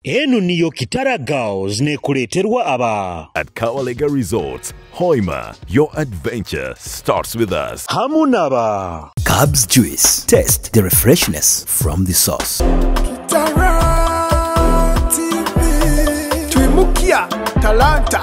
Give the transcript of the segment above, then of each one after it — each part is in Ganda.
Eno niyo Kitara Girls nekuleterwa aba. At Kawalega Resorts, Hoima, your adventure starts with us. Hamunaba. Cubs Juice. Taste the refreshness from the sauce. Kitara TV. Twimukia talanta.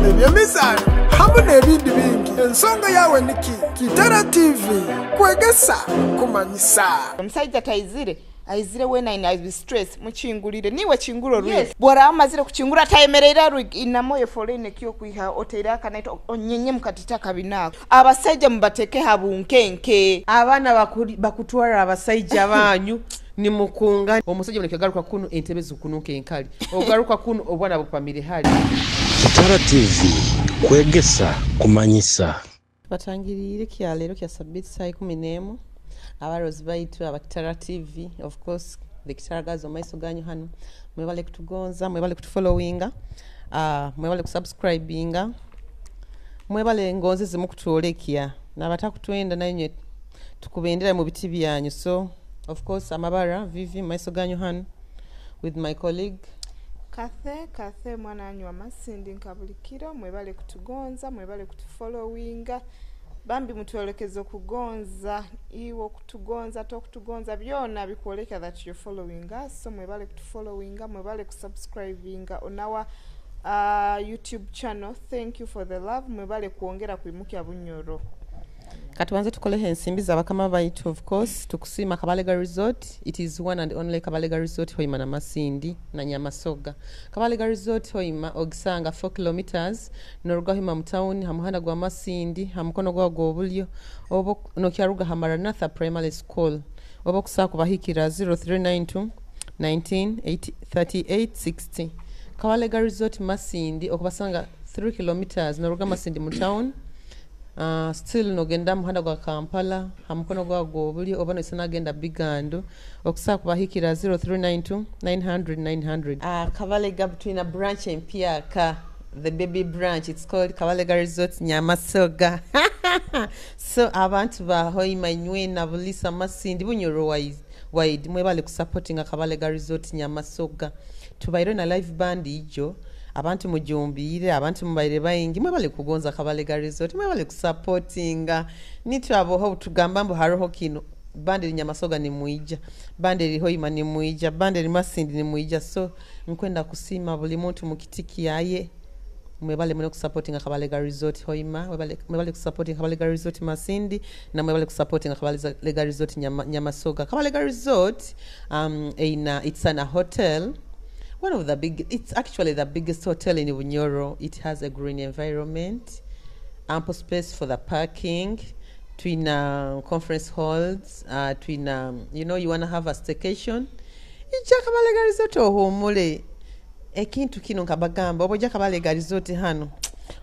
Ebyemizano hamu n'ebindi bingi. Ensonga yawe niki. Kitara TV. Kwegesa kumanyisa. Omusajja tayizire. Aizire wena ina stress muchingulire niwe chingulo rwe bora amazire kuchingura tayemerera rwe inamoyo foreign kiyo kuiha oteira kanaito onyenye mukatita kabinako abasajja mubateke habunkenke abana bakutwara abasajja banyu ni mukunga omusajja munekagaruka kuno entebe zukunuka enkali ogaruka kuno obwana bupamire hali. Kitara TV kwegesa kumanyisa batangirire kyalero kya sabiti sai 11 abarozi baitu aba Kitara TV, of course the Kitara Girls omaiso ganyu hano mwebale kutugonza mwebale kutufollowinga mwebale kusubscribinga mwebale ngonzi zimukutuolekya nabata kutwenda nanye tukubendera mu biti byanyu. So of course amabara Vivi maiso ganyu hano with my colleague Kathe mwana anyu amasindi nkabulikiro mwebale kutugonza mwebale kutufollowinga bambi mutuelekezo kugonza iwo kutugonza to kutugonza byona bikuoleka that you're following us. So mwebale kutufollowinga mwebale kusubscribinga on our YouTube channel. Thank you for the love. Mwebale kuongera kuimukia bunyoro katuanze tukolehe ensimbi z'abakama baitu. Of course tukusima Kabalega Resort. It is one and only Kabalega Resort Hoima na Masindi na Nyamasoga. Kabalega Resort Hoima ogisanga 4 kilometers noruga Hoima mtown hamuhanda gwa Masindi hamukono gwa gobulyo obo nokyaruga Hamaranatha Primary School obo kusaku bahikira 0392 193860. Kabalega Resort Masindi okubasanga 3 kilometers noruga Masindi mtown. Still nogenda muhanda gwa Kampala hamukono gwa gobuli obano isana genda bigando okusa kubahikira 0392 900 Kabalega between a branch and Piaka, the baby branch, it's called Kabalega Resort Nyamasoga. So abantu ba Hoima nywe na bulisa Masindi bunyoro wide mwebale kusupportinga Kabalega Resort Nyamasoga tubairo na live band ijo abantu mujumbire abantu mubaire bayingi mwebale kugonza Kabalega Resort mwebale kusupportinga nitu abo tugamba mbo haroho kino bande Nyamasoga ni muija bande Hoima ni muija bande Masindi ni muija. So nkwenda kusima buli muntu mukitiki yaye mwebale mune kusupportinga Kabalega Resort Hoima mwebale kusupportinga Kabalega Resort Masindi na mwebale kusupportinga Kabalega Resort Nyamasoga. Kabalega Resort it's a hotel. One of the it's actually the biggest hotel in Bunyoro. It has a green environment, ample space for the parking, twin conference halls, twin you want to have a staycation. Ija Kabalega Resort ohumule ekintu kino nkabagamba oboja Kabalega Resort hano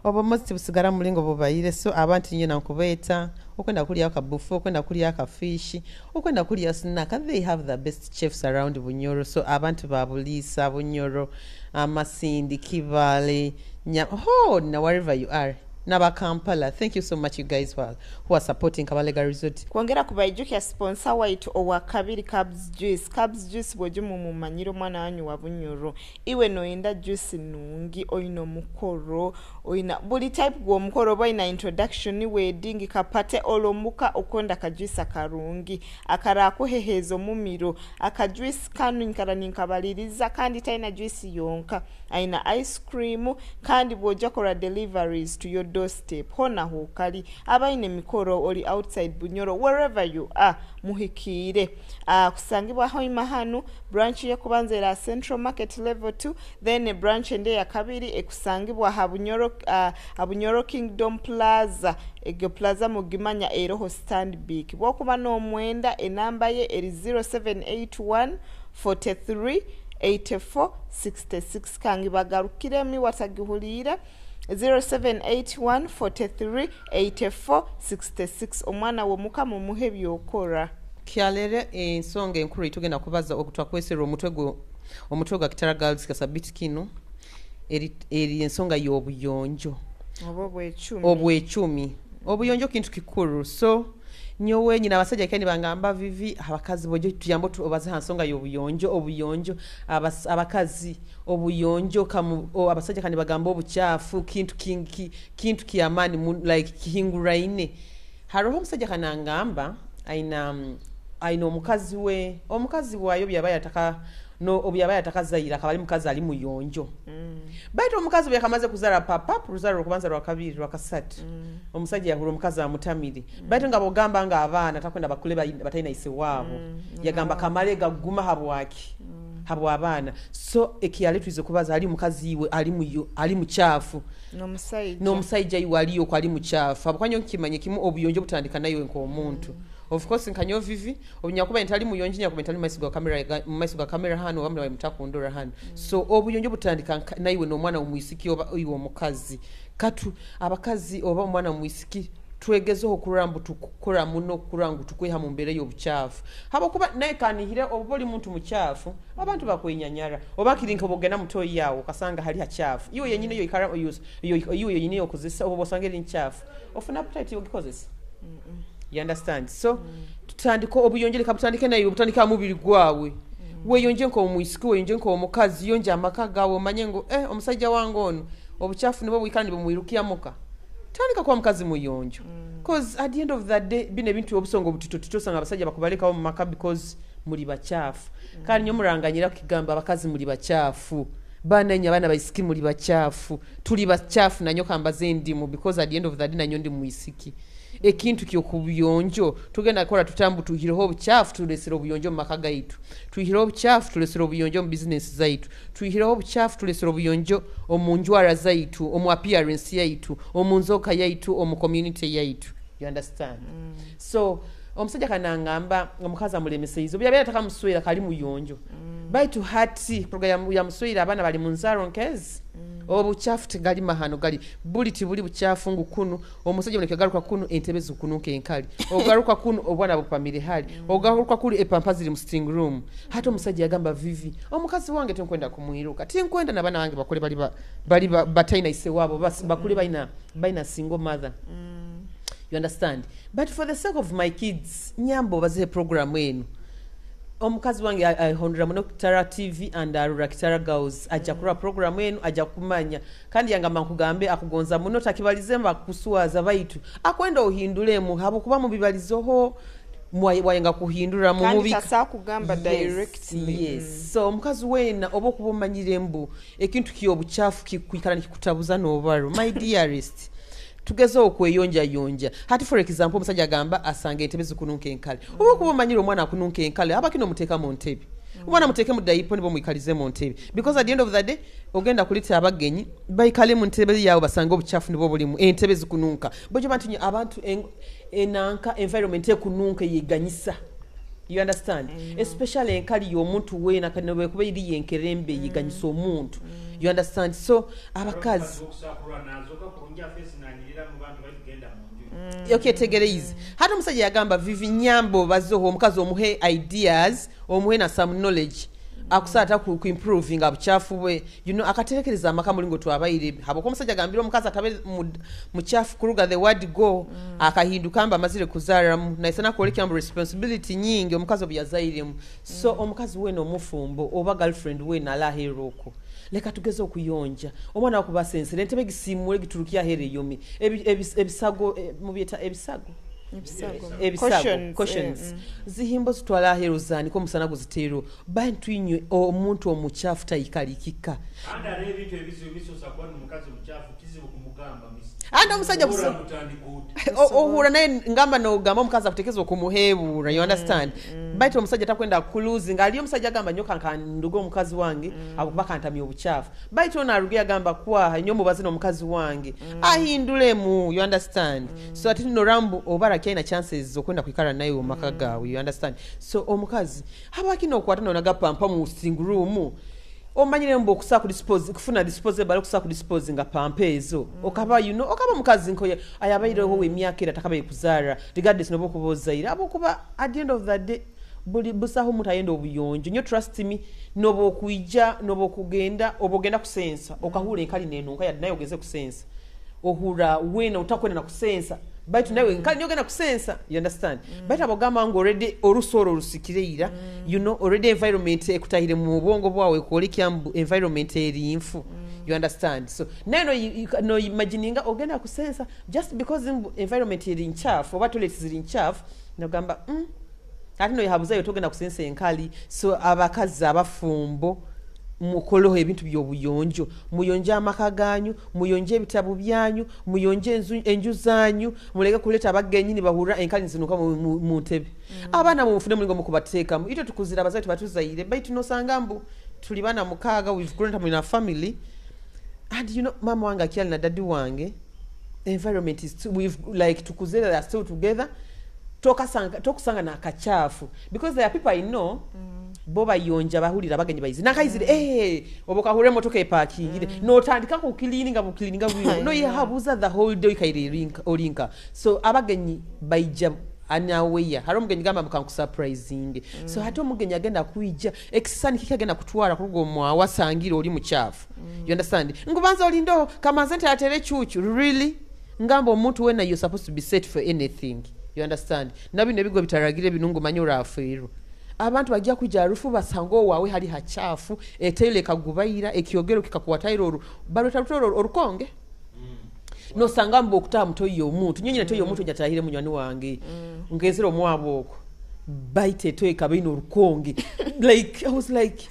obo most busigara mulingo bobayire. So abantu nyina nkubeta okwenda kuli akabufu okwenda kuli akafish okwenda kuli snack, and they have the best chefs around Bunyoro. So abantu babulisa Bunyoro Masindi Kivale na wherever you are Naba Kampala. Thank you so much you guys who are supporting Kabalega Resort. Kwongera kubayijukia sponsor waitu owa kabiri Cubs Juice. Cubs Juice bojumu mumanyiro mwana anyu wa Bunyoro. Iwe noenda juice nungi oino mukoro oina buli type gwo mukoro boina introduction ni wedding kapate olomuka okonda kajuice karungi akara kuhehezo mumiro akajuice kanu nkara ninkabaliriza kandi taina juice yonka aina ice cream kandi bojokora deliveries to your doorstep hona hukali abaine mikoro oli outside Bunyoro wherever you are muhikire kusangibwa Hoima hanu branch ya kubanzera Central Market level 2 then a branch ende ya kabiri ekusangibwa Bunyoro Kingdom Plaza ege plaza mugimanya eroho stand big bokuba no mwenda enamba ye eri 0781 43 84 66 kangi bagarukire mi watagihulira 0781 43 84 66 omwana wo mukama muhebi okora kyalere ensonga enkuru itugenda kubaza okutwa kwesera omutwe gwa Kitara Girls kasabiti kino eri ensonga y'obuyonjo obwecumi obuyonjo kintu kikuru. So nyowe nyina abasajja kandi bangamba vivi abakazi bojo tuyambo tubaze hansonga obuyonjo abakazi obuyonjo kamu abasajja kandi bagamba obuchafu kintu kiyamani like kihinguraine haroho omusajja kanangamba aina omukazi wayo byabaya ataka no obyabaya atakazaira kabali mukazi ali muyonjo baito omukazi byakamaze kuzara papa ruzaro okubanza rwakabiri rwakasatu omusajja yahura omukazi amutamire baito ngabo gamba nga abana takwenda bakule batayina ise wabo yagamba kamale gaguma habo abana so ekiyale tuize kubaza ali mukazi iwe ali muchafu no musajja iwe aliyo kwa ali muchafu abakwanyo kimanye kimu obuyonjo butandika nayo nko omuntu of course nkanyo vivi obunyakuba entali muyonjo nyakuba entali maiso ga camera hano wamwe bamutakundura hano so obuyonjo butandika naiwe no mwana omwisiki oba iwo mukazi katu abakazi oba omwana omwisiki twegezeho kurambu tukukora muno kurangu tukweha mu mbere y'obuchafu habo kuba naye kanihire obuli muntu muchafu abantu bakwenyanyara oba kirinka bogena mutoyi yawo kasanga hali hachafu iyo yenyine yo ikara iyo yenyine yo kuzisa obo bosangera inchafu ofuna appetite yogikozesa you understand so tutandiko obuyonjere kabutandike nayo butandika mubiri gwawe weyonje nko omwisiki weyonje nko omukazi yonje amaka gawo manyengo omusajja wangono obuchafu nibo bwikandi bumwirukia muka tandika kwa mukazi muyonjo cause at the end of that day bine bintu obusongo butito sanga abasajja bakubaleka mu maka because muri bachafu kandi nyomuranganyira kugamba abakazi muri bachafu bananya bana bayisiki muri bachafu tuli bachafu nanyo kambaze ndimu because at the end of that day nanyo ndi muisiki ekintu kyo kubuyonjo tugenda kora tutambu tuhireho obuchafu tulesera obuyonjo mu maka gaitu tuhireho obuchafu tulesera obuyonjo mu business zaitu tuhireho obuchafu tulesera obuyonjo omunjwara zaitu omu appearance yaitu omunzoka yaitu omu community yaitu you understand so omusajja kanangamba omukazi amulemeseizo byabera atakamuswera kali muyonjo baitu hati program ya muswera abana bali munzaro nkezi obuchafu tegali mahano gali buliti buli buchafu ngukunu omusajja muneke garuka kunu entebe zukunuke enkali ogaruka kunu obwana bupamire hali ogaruka kuli epampa ziri mu sitting room hata omusajja yagamba vivi omukazi wange tenkwenda kumwiruka tinkwenda nabana wange bakole bali bataina ise wabo bakule baina single mother you understand but for the sake of my kids nyambo baze program enu omukazi wange ahondera muno Kitara TV and Arura Kitara Girls ajakura program enu ajakumanya kandi yangamba nkugambe akugonza muno takibalizemba kusuwaza baitu akwenda ohindulemu habo kuba mu bibalizoho wayenga kuhindura mu mubika kandi tasa kugamba directly yes so omukazi wena obo kubumanyire mbu ekintu kiyo obuchafu kikwikala nikutabuza n'obaro my dearest tugezo okweyonja hati for example omusajja gamba asanga entebe zikununka enkale obo kubumanyira omwana akununka enkale abakino muteka mu ntebe omwana muteke mu daipo nibo mwikalize mu ntebe because at the end of the day ogenda kulita abagenyi bayikale mu ntebe yawo basanga obuchafu nibo bulimu entebe zikununka bojo bantu abantu enanka environment ekununka yeganyisa you understand especially enkali y'omuntu wena kanobe kuba iri yenkerembe yeganyisa omuntu you understand so abakazi okay tegereize hata musajja yagamba vivi nyambo bazoho omukazi omuhe ideas omuhe na some knowledge akusata ku improving abuchafu bwe you know akatekereza amaka mulingo twabayire habo ko musajja gambira omukazi atabe muchafu kuruga the word go akahinduka amba mazire kuzara na isana koleka ambu responsibility nyingi omukazi obyazaire so omukazi we no mufumbo oba girlfriend we na la heroko leka tugeze okuyonja omwana wakuba sensere entebe gisimule giturukia here yomi ebisago mubyeta ebisago cautions zihimbo zitwala herozani ko musana guzitero bantu inywe omuntu omuchafu tayikalikika anda ebintu ebizo sakwa mukazi omuchafu kizibu kumugamba anda omusajja ohura naye ngamba no gamba omukazi akutekezo okumuhebura you understand baito omusajja takwenda kuluzi ngali omusajja gamba nyoka kandugo omukazi wange akubaka ntamye obuchafu baito na rugia gamba kwa nyomo bazino omukazi wange ahindulemu you understand so ati no rambu obara kina chances zokwenda kwikara naye omaka gawe you understand so omukazi habakino kwata no nagapampa mu sitting room omanyire mbo kusa ku dispose kufuna disposable kusa ku dispose nga pampezo okaba you know okaba mukazi nko ayabayireho emyaka atakabaye kuzara regardless nobo kubozaira abo kuba at the end of the day buli busaho mutayenda obuyonjo nyo trust me nobo kuija nobo kugenda obogenda kusensa okahura enkali neno nka yadinayo ogeze kusensa ohura wena utakwenda na kusensa But nawe nkali nyogena kusensa, you understand? But abogamba ngo already orusoro rusikireira, you know, already environment ekutahire mu bwongo bwawe kolekya environment eri infu. You understand? So now no imagininga ogenda kusensa just because environment eri nchafu, oba toilet ziri nchafu, nogamba ati no yahabuza yotogenda kusensa enkali. So abakazi abafumbo mukoloho ebintu by'obuyonjo, muyonje amaka ganyu, muyonje ebitabu byanyu, muyonje enju zanyu, muleke kuleta abagenyi bahura enkali nzinuka mu ntebe. Abana mufune mulingo mukubateeka mu ito tukuzira abazayi batuzaire baitu nosanga mbu tuli bana mukaaga, we've grown up in a family. And you know, mama wanga kiali na dadi wange, environment is too, we've like tukuzira, they are still together. Tokusanga na kachafu because there are people I know boba yonja bahulira bagenyi bayizi nakayizire oboka hure motoka epakingire no tandika ku cleaninga no yahabuza the whole day kairi olinka. So abagenyi bayija anaweya haro mugenyi gamba mukanku surprising. So hati omugenyi agenda kuija exisani kikagenda kutwara kugo mwa wasangire oli muchafu. You understand? Ngubanza oli ndo kama zente atere chuchu really ngambo omuntu wena you're supposed to be set for anything. You understand? Nabi nebigo bitaragire binungu manyura afero. Abantu bajja kuja arufu basango wawe hali hachafu etele kagubaira ekiogero kikakuwatairo barotaro orukonge. No sangambo okuta mutoyo omuntu nyinyi natoyo omuntu njatahire munywani wange ngezero mwaboko bite toy kabino orukonge. Like I was like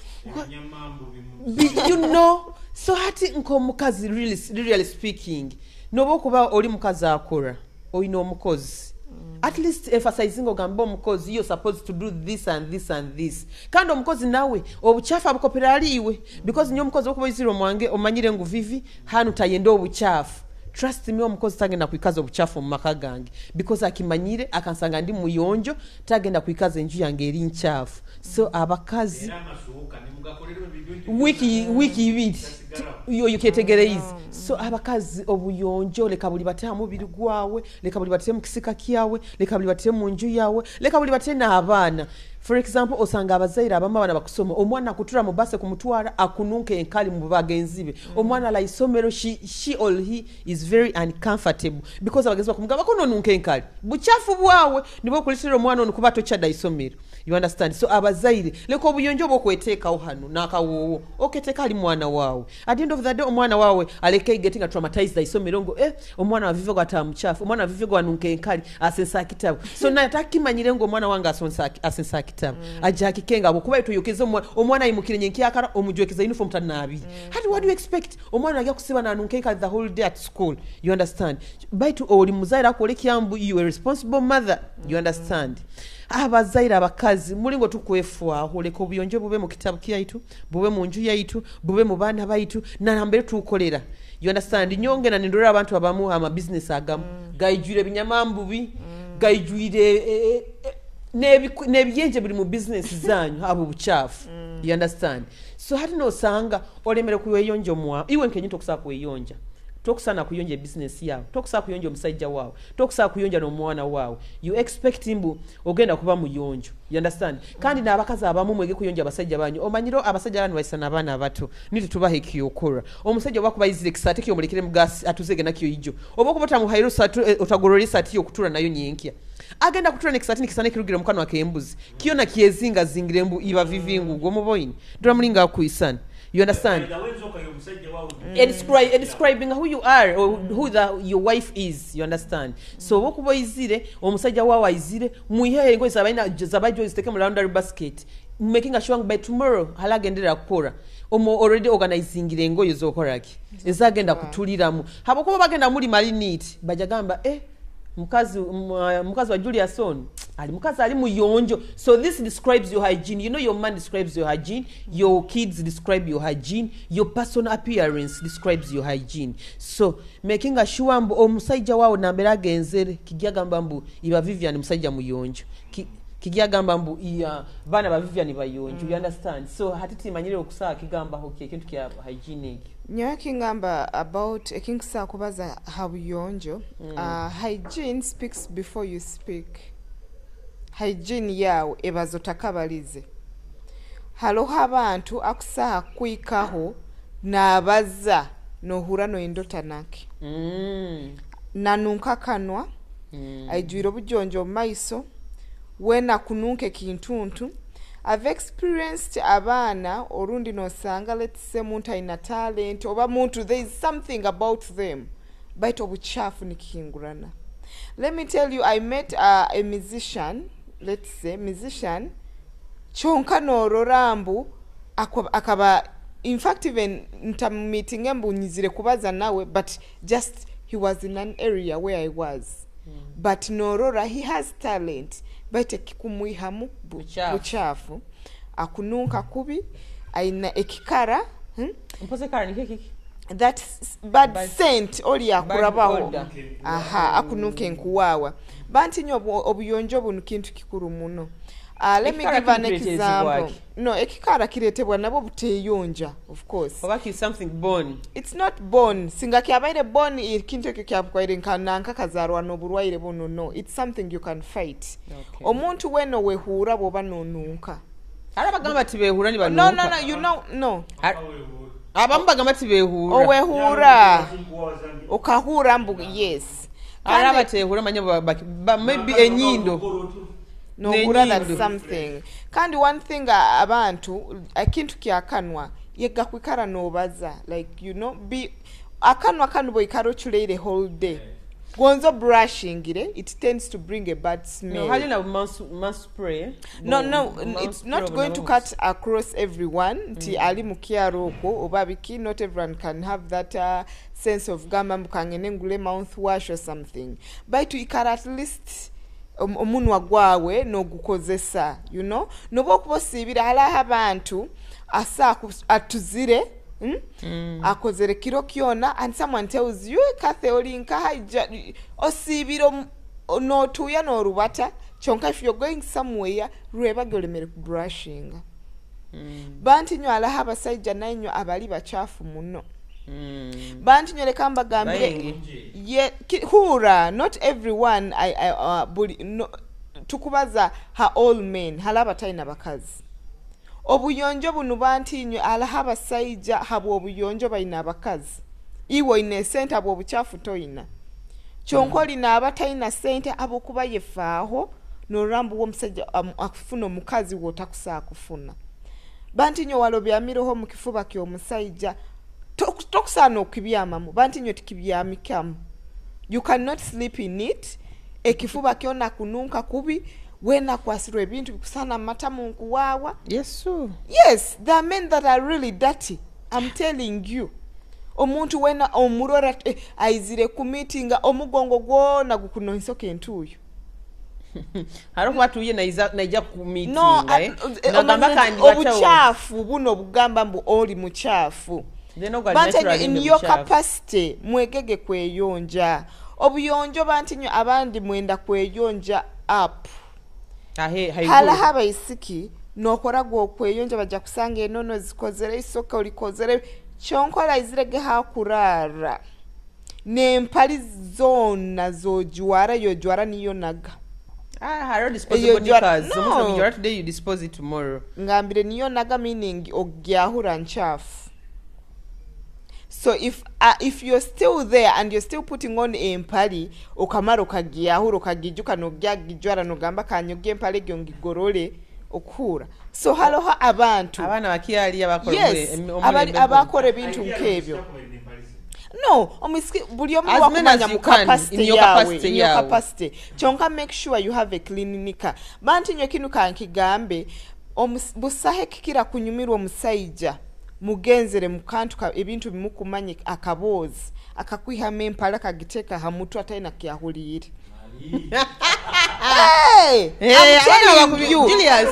you know, so hati nko mukazi really speaking nobo kuba oli mukazi akora oyino omukozi. At least emphasizing ogambo mukozi you're supposed to do this and this and this. Kando mukozi nawe obuchafu abukoperaliwe because nyo mukozi okuba iziro mwange omanyire nguvivi hanu tayendo obuchafu. Trust me omukozi tagenda kuikaza obuchafu mu maka gange because akimanyire akansanga ndi muyonjo tagenda kuikaza enju yange eri nchafu. So abakazi wiki ibiti you ketegereza. So abakazi obuyonjo leka buli batya mubiri gwawe, leka buli batya mukisika kiyawe, leka buli batya mu nju yawe, leka buli batya na abana. For example osanga abazaira abama bana bakusoma omwana kutura mu base kumutwara akununke enkali mu bagenzibe. Omwana la isomero she or he is very uncomfortable because abagezwa kumugaba kono nunke enkali buchafu bwawe nibo kulitira omwana ono kuba tochada isomero. You understand? So abazaire leko obuyonjo bokweteka ohano nakawowo oketeka ali mwana wawe. At the end of the day omwana wawe aleke getting traumatized isomero ngo omwana wavive gwa muchafu, omwana wavive gwa nunke enkali asensa kitabu. So natakimanyire ngo omwana wanga asensa kitabu ajaki kenga kuba itoyokeza omwana imukire nyenki akara omujwekeza uniform tanabi. What do you expect? Omwana ajya kusiba na nunke enkali the whole day at school. You understand? Baitu oli muzaira akoleki yambu you a responsible mother. You understand? Abazaira abakazi mulingo tukwefwa holeko buyonjo bube mu kitabu kyaitu, bube mu nju yaitu, bube mu bana baitu na nambere tukolera. You understand? Nyonge na ndora abantu abamu ama business agamu gaijure binyamambubi gaijure nebiyenje buli mu business zanyu abo buchafu. You understand? So hati no sanga olemere kuyonjo mwa iwe nkenyito kusa kuyonja tokusana kuyonja business yawe, tokusa kuyonja omusajja wawe, tokusa kuyonja no mwana wawe. You expect himbu ogenda kuba muyonjo. You understand? Kandi na abakazi abamu mwege kuyonja abasajja banyu omanyiro abasajja banu baisana abana abato niti tubahe kiyokora omusajja wakuba izire kisate kyo mulekere mugasi atuzege nakyo ijo obokubota mu hairo satu otagorori sati yo kutura nayo nyenkia agenda kutura nekisati nikisane kirugire mukano akembuzi kiyo na kiyezinga zingirembu iba vivingu gwo muboyini ndura mulinga kuisana. You understand? Describing who you are or who your wife is. You understand? So wokuba izire omusajja wawa izire muihe ngo zabajo ziteke mu laundry basket making sure by tomorrow halagendera kukora already organizing ngo yozokoraki ezagenda kutuliramu habo kuba bagenda muri maliniti bajagamba mukazi wa Juliason mukazi ali muyonjo. So this describes your hygiene. You know your man describes your hygiene, your kids describe your hygiene, your personal appearance describes your hygiene. So making sure mbu omusajja wawo nambera agenzere kijagamba mbu iba Vivian musajja muyonjo kijagamba mbu bana ba Vivian bayonjo. You understand? So hatiti manyire okusa kigamba hoke kintu kya hygiene. Nyaki ngamba about ekingisa kubaza habuyonjo. Hygiene speaks before you speak. Hygiene yawe ebazo takabalize. Haloho abantu akusa kwikaho nabaza nohura no endota nake. Nanunka kanwa aijwira obujonjo mu maiso wena kununka ekintuntu. I've experienced abaana orundi nosanga let's say muntu aina talent oba muntu there is something about them but obuchafu nikihingurana. Let me tell you, I met a musician, let's say musician chonka nororambu akaba in fact even meeting embu nyizire kubaza nawe but just he was in an area where I was. But norora he has talent but ekikumuihamu buchafu akununka kubi aina ekikara Mpose kara ni kiki that bad scent oli yakurabaho akununka enkuwawa banti nyo obuyonjo bunu kintu kikuru muno. Let me give an example. No, ekikara kiretebwa nabo buteyonja, of course. Obaki is something born. It's not born. Singa kyabaire born ikintu ekyo kyabukwaire nkananka kazarwa n'oburwaire buno no. It's something you can fight. Okay. Omuntu weno wehura boba nonunka. Arabagamba tibehura ni banuka. No, you know, no. Abambagamba tibehura. Owehura. Okahura mbu, yes. Arabatehura manya maybe enyindo. No, that's something. Kandi one thing abantu akintu kyakanwa yega kwikara nobaza like you know be akanwa kanubo ikaro chule the whole day. Gonzo brushing it tends to bring a bad smell. No, how do you must spray? No, it's not going to cut across everyone. Ti ali mukiaroko obabiki not everyone can have that sense of gamba mukangene mouthwash or something. But to ikara at least omunwa gwawe no gukozesa, you know, nobo kubosibira ala abantu asa atuzire akozere kiro kyona and someone tells you Kathe olinka haija osibiro no tuya no rubata chonka if you're going somewhere reba golemere brushing banti nyo ala haba saija nanyo abali bachafu muno. Banti nyole kamba gambire hura not everyone no, tukubaza ha all men halaba taina bakazi obuyonjo bunu banti nyo ala haba saija habo obuyonjo baina abakazi iwo ine sente abo obuchafu toina chonkoli na abataina sente abo kuba yefaho no rambu wo musajja akufuna mukazi wotakusa akufuna banti nyo walobya miroho mukifuba kyo musajja tokusana okubyamamu banti nyo tikibyamikamu. You cannot sleep in it. Ekifuba kyona kununka kubi wena kwasirwe bintu bikusana matamu nkuwawa. Yes, there are men that are really dirty. I'm telling you. Omuntu wena omurora aizire ku meeting omugongo gwona gukunonsoke entuyo. Haro watu ye naija ku meeting obuchafu buno bugamba mbu oli muchafu. Banti in your capacity mwegege kweyonja obuyonjo banti nyo abandi mwenda kweyonja up hala haba isiki nokora gwo kweyonja baja kusanga enono zikozere isoka ulikozere chonkola izirege hakurara nempali zona zojwara yojwara niyo naga haro disposable because no. Today you dispose it tomorrow ngambire niyo naga meaning ogyahura nchafu. So if you're still there and you're still putting on a empali okamaro kagiyahuro kagijuka no gyagijwara no gamba kanyoge empali gyongigorole okura so haloha abantu abana bakiyali abakore bintu nkebyo no omiski buli omu wakumanya mu capacity yawe in your capacity chonka make sure you have a clinica banti nyo kinu kankigambe busahe kikira kunyumirwa omusaija mugenzere mukantu ebintu bimukumanye akabozi akakwihama empala kagiteka hamutu ataina kyahulire. Hey, Julius.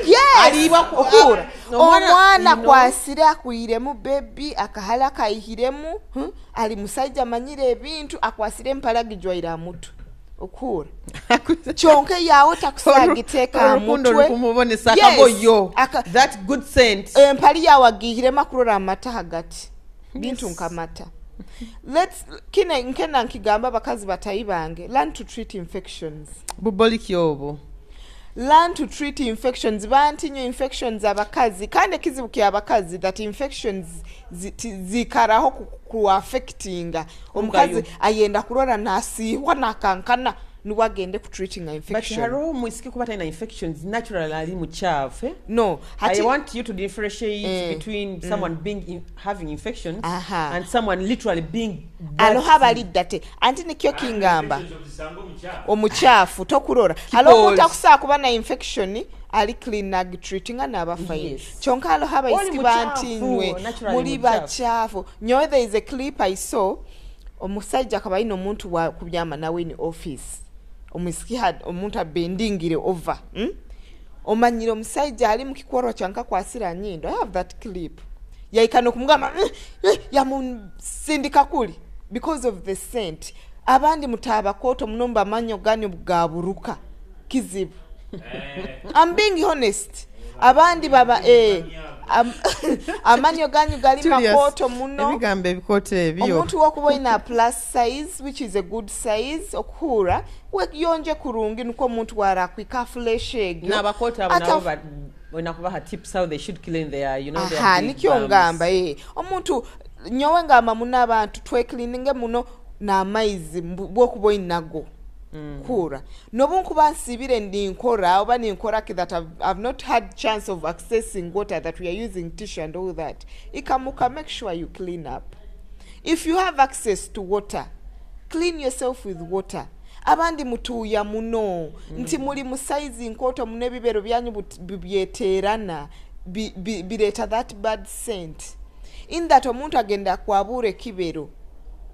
Yes. Okura. Omwana kwasira akuiremu baby akahala kaihiremu ali musajja manyire ebintu akwasire empala gijwaira mutu. Okura. Chonke yawo takusagiteka mutwe. That good scent. Empali yawo gihire makurora amata hagati. Bintu nkamata. Let's nkena nkigamba bakazi batayibange learn to treat infections. Buboli kyobo. learn to treat infections. Banti nyo infections abakazi kandi kizibu kya abakazi that infections zikaraho ku affectinga omukazi ayenda kurora nasiwa nakankana nuwagende ku treating a infection. But haro muisiki kubata ina infections naturally ali muchafe. No, I want you to differentiate between someone having infections and someone literally being alo habalidate anti nikyo kingamba omuchafu tokurora alo mutakusa kuba na infection ali clean ag treating anaba fine chonka alo haba isibantinywe muri bachafu nyowe there is a clip I saw omusajja kabaino omuntu wa kubyama nawe in office omusiki had omuntu abendingire over omanyiro omusajja ali mukikoro chanka kwasira nyindo. I have that clip yaikano kumugama ya sindika kuli because of the scent abandi mutaba koto munomba manyo ganyo bwaburuka kizibu. I'm being honest. Abandi baba amanyo ganyu gali makoto muno ebigambe ebikote ebyo omuntu wokuba ina plus size which is a good size okura wekiyonje kurungi nuko omuntu wara kwikaflesh egyo n'abakoto abo nabo wenakubaha tips how they should clean their their nikyo ngamba omuntu nyowe ngamba muna abantu twecleaninge muno n'amaizi bwokuba inago kura nobunku bansibire ndi nkora oba ni nkora that I've not had chance of accessing water that we are using tissue and all that ikamuka make sure you clean up. If you have access to water clean yourself with water. Abandi mutuya muno nti muri musaizi nkoto mune bibero byanyu bibyeterana bireta that bad scent in that omuntu agenda kwabure kibero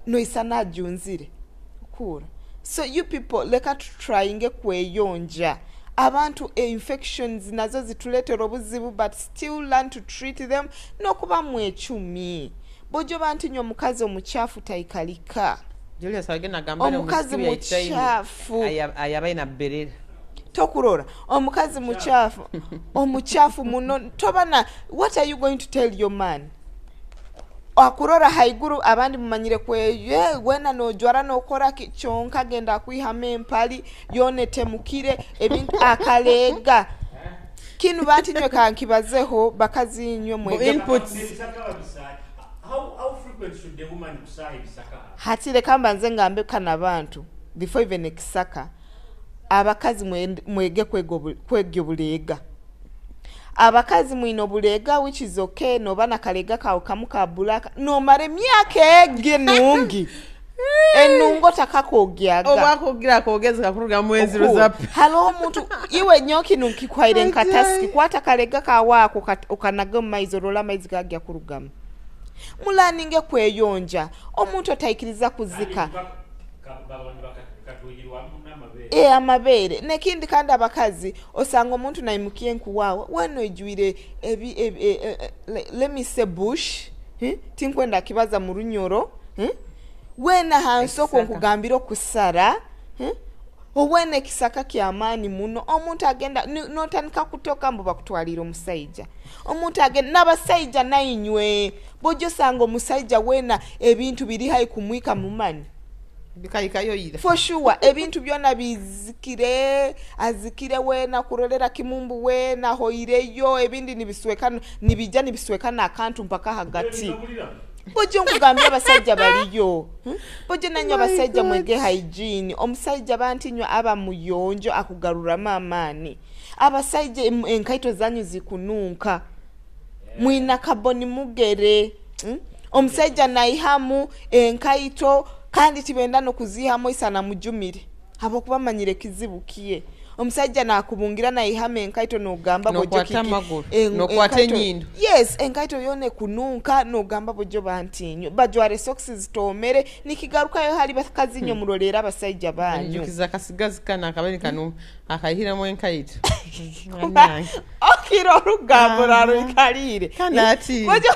no isana junzire kura. So you people leka trying kweyonja abantu infections nazo zituletera obuzibu but still learn to treat them no kuba mwechumi bojo bantu nyo mukazi omuchafu taikalika Julius agena gambale omukazi muchafu ayabaina berera tokurora omukazi muchafu omuchafu muno tobana what are you going to tell your man akurora haiguru abandi mumanyire kwe wena no jwara no kora kichonka genda kwihame empali yonete mukire ebintu akalega kinu banti nyo kankibazeho bakazi nyo mwege inputs. How frequent should the woman kusaha bisaka? Hatire kamba nzenga ambe kana bantu before even ekisaka abakazi mwege kwegyo bulega abakazi mwino bulega which is okay no bana kalega ka kamuka bulaka no mare myaka ege nungi enungo takakogyaga obakogira kogeza kuruga mwezi ruzapi halo muntu iwe nyoki nunki kwaire nkataski kwata kalega ka wako ukanaga maizorola maizi gagya kurugama mulaninge kweyonja omuntu otayikiriza kuzika amabere nekindi kandi abakazi osanga omuntu nayimukiye nkuwawe wano ejwire let me say bush tinkwenda kibaza mu runyoro wena hansoko nkugambira okusara owene kisaka kyamaani muno omuntu agenda notanika kutoka mbu bakutwalira omusajja omuntu agenda n'abasajja nayinywe bojo sanga omusajja wena ebintu biri hayi kumwika mu mani bikayikayo yira for sure ebintu byona bizikire azikire wena kurolera kimumbu wena hoireyo ebindi nibijja nibiswekana akantu mpaka hagati bojo nkugambira abasajja baliyo bojo nanyo abasajja mwege hygiene omusajja bantinywa aba muyonjo akugarura mamani abasajja enkaito zanyu zikununka mwina kaboni mugere omusajja naihamu enkaito kandi tibenda no kuzihamu isana mujumire habo kubamanyire kizibukiye omusajja nakubungira naihame enkaito no gamba bojo kiki no kwate nyindo yes enkaito yone kununka no gamba bojo bantinyo bajware socks zitomere nikigaruka yo hali bakazi nyo murolera abasajja banyu kiza kasigazi kana akabeni kanu akahira mu enkaito okiro rugambo raro ikalire kanati bojo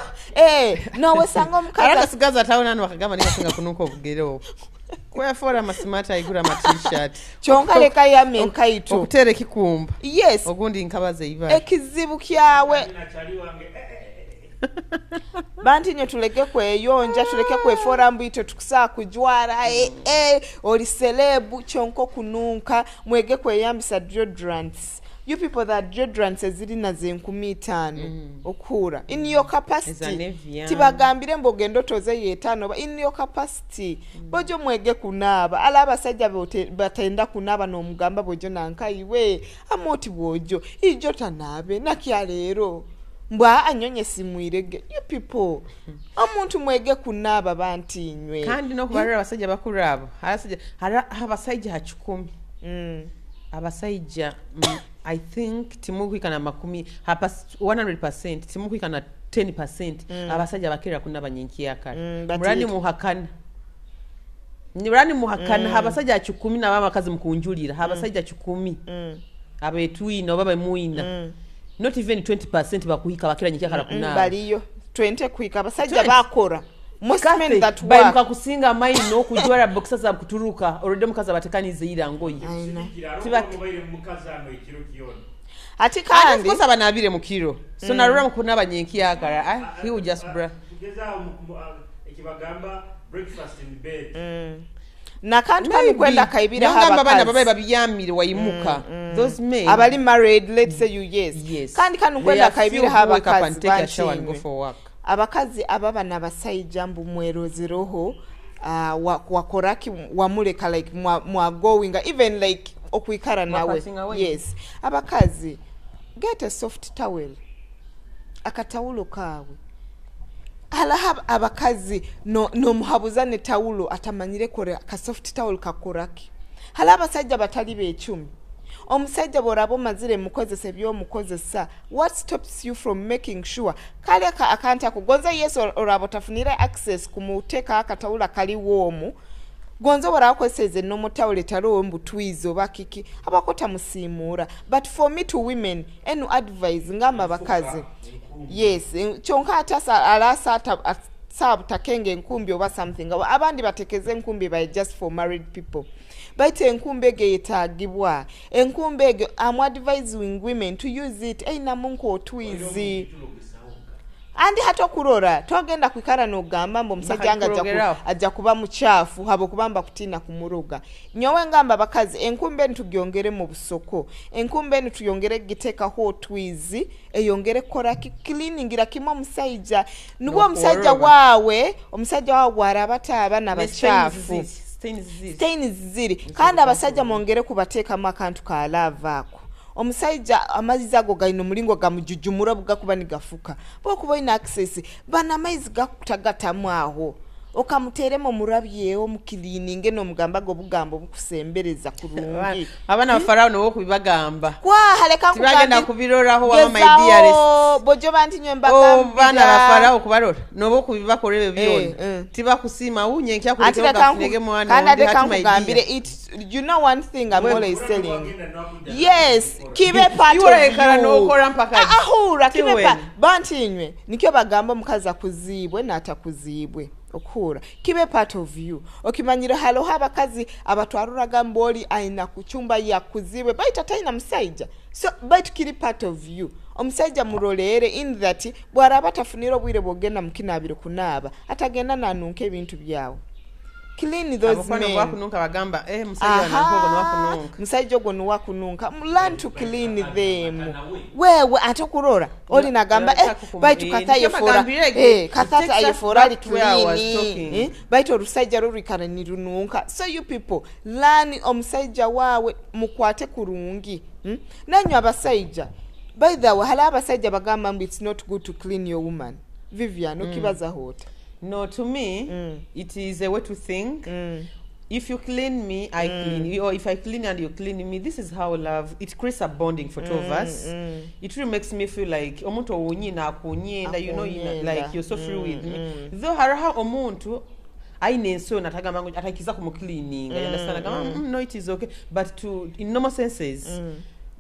no wesanga omukazi akasigazi atawona no akagamba niyasinga kunuka obugero kwa fora masimata igura ma t-shirt chonka leka ya menkaito okutere kikumba yes ogundi nkabaze iba ekizibu kyawe banti nyo tuleke kweyonja tuleke kwefora mbito tukusaa kujwara oli celebu chonko kununka mwege kweyambisa deodorants you people that deodorants eziri na ze 15 okura in your capacity tibagambire mbogendo toze yetano in your capacity bojo mwege kunaba alaba sajja batenda kunaba no mugamba bojo nanka iwe amoti bojo ijo tanabe nakyalero mbwa anyonye simwirege you people omuntu mwege kunaba bantinywe kandi no kubarira abasajja bakurabo abasajja 10 abasajja I think timukwikana makumi hapa 100% timukwikana 10% abasajja bakira kunaba nyinki yakala murani muhakana abasajja 10 n'abakazi mukunjulira abasajja 10 abetwina baba muina not even 20% bakuhika bakira nyinki yakala kunaba baliyo 20 kuhika abasajja bakora most men that work bayimuka kusinga maino okujwara boxers za kuturuka already mukazi abatekanize ira ngoyi tibakubaire mukazi ano ekiro kiyona ati kandi kosa banabire mu kiro so narura mukuna abanyenki yakara he will just bra tugeza ekibagamba breakfast in bed na kandi kandi kwenda kaibira haba bana babaye babiyamire wayimuka those men abali married let's say you yes kandi kwenda kaibira haba kazi abakazi ababa nabasajja mbu mweroziroho wakoraki wamuleka like mwa going even like okwikara nawe yes abakazi get a soft towel akatawulo kawe hala abakazi no muhabuzane tawulo atamanyire kore ka soft towel kakoraki hala abasajja batali be 10 omusajja borabo mazire mukozese byo mukozesa what stops you from making sure kale ka akanta kugonza yeso orabo tafunira access kumuteka akatawula kali womu gonzo barakweseze no mutawule taro mbutwizo bakiki abakota musimura but for me to women enu advise ngamba bakazi yes chonka atasa alasa sab takenge nkumbi oba something abandi batekeze nkumbi by just for married people baite enkumbege yetagibwa enkumbege am advising women to use it aina munko otwizi andi hato kurora togenda kwikara no gamba mbo musajja anga ajja kuba muchafu habo kubamba kutina kumuruga nyowe ngamba bakazi enkumbe ntugiyongere mu busoko enkumbe ntuyongere giteka ho twizi eyongere kora cleaning irakimo musajja nubo musajja wawe omusajja wawe warabata abana bachafu stains ziri kandi abasajja mongere kubateka makantu ka lavako omusajja amaziza ago gaino mulingo gamujujumura bugakuba nigafuka bokuba ina access bana maizi gakutagatamu aho okamuteremo murabyeyo mu cleaning no mugamba go bugambo bukusembereza kurungi abana bafarao no kubibagamba kwa haleka kubagenda kubiroraho wa my dearest bojo banti nyembagamba bana bafarao kubarora no kubibakorebe byone tiba kusima unyenkya kuletera gafunege mwana kandi akangambire it you know one thing I'm always telling yes kibe part of you no kora mpaka ahura kibe banti nywe nikyo bagamba mukaza kuzibwe natakuzibwe okura kibe part of you okimanyira halo habakazi abatwaruraga mboli aina kuchumba ya kuziwe baita taina msaija so bait kiri part of you omusajja murolere in that bwara batafunira obwire bogenda mukinabiro kunaba atagenda nanunka ebintu byawo clean those men wakununka bagamba musajja nankogo nwakununka musajja go nwakununka learn to clean them wewe atokurora oli nagamba baitu kataye fora katata aye fora li clean baitu rusajja rurikana nirununka so you people learn omusajja wawe mukwate kurungi nanyo abasajja by the way hala abasajja bagamba it's not good to clean your woman Vivian ukibaza hota. No, to me, it is a way to think. If you clean me, I clean you. Or if I clean and you clean me, this is how love, it creates a bonding for two of us. It really makes me feel like, omuntu onyina akunyenda, you know, like you're so free with me. Though haraha omuntu, ainenso natagamba ngo atakiza kumcleaning. You understand? No, it is okay. But in normal senses,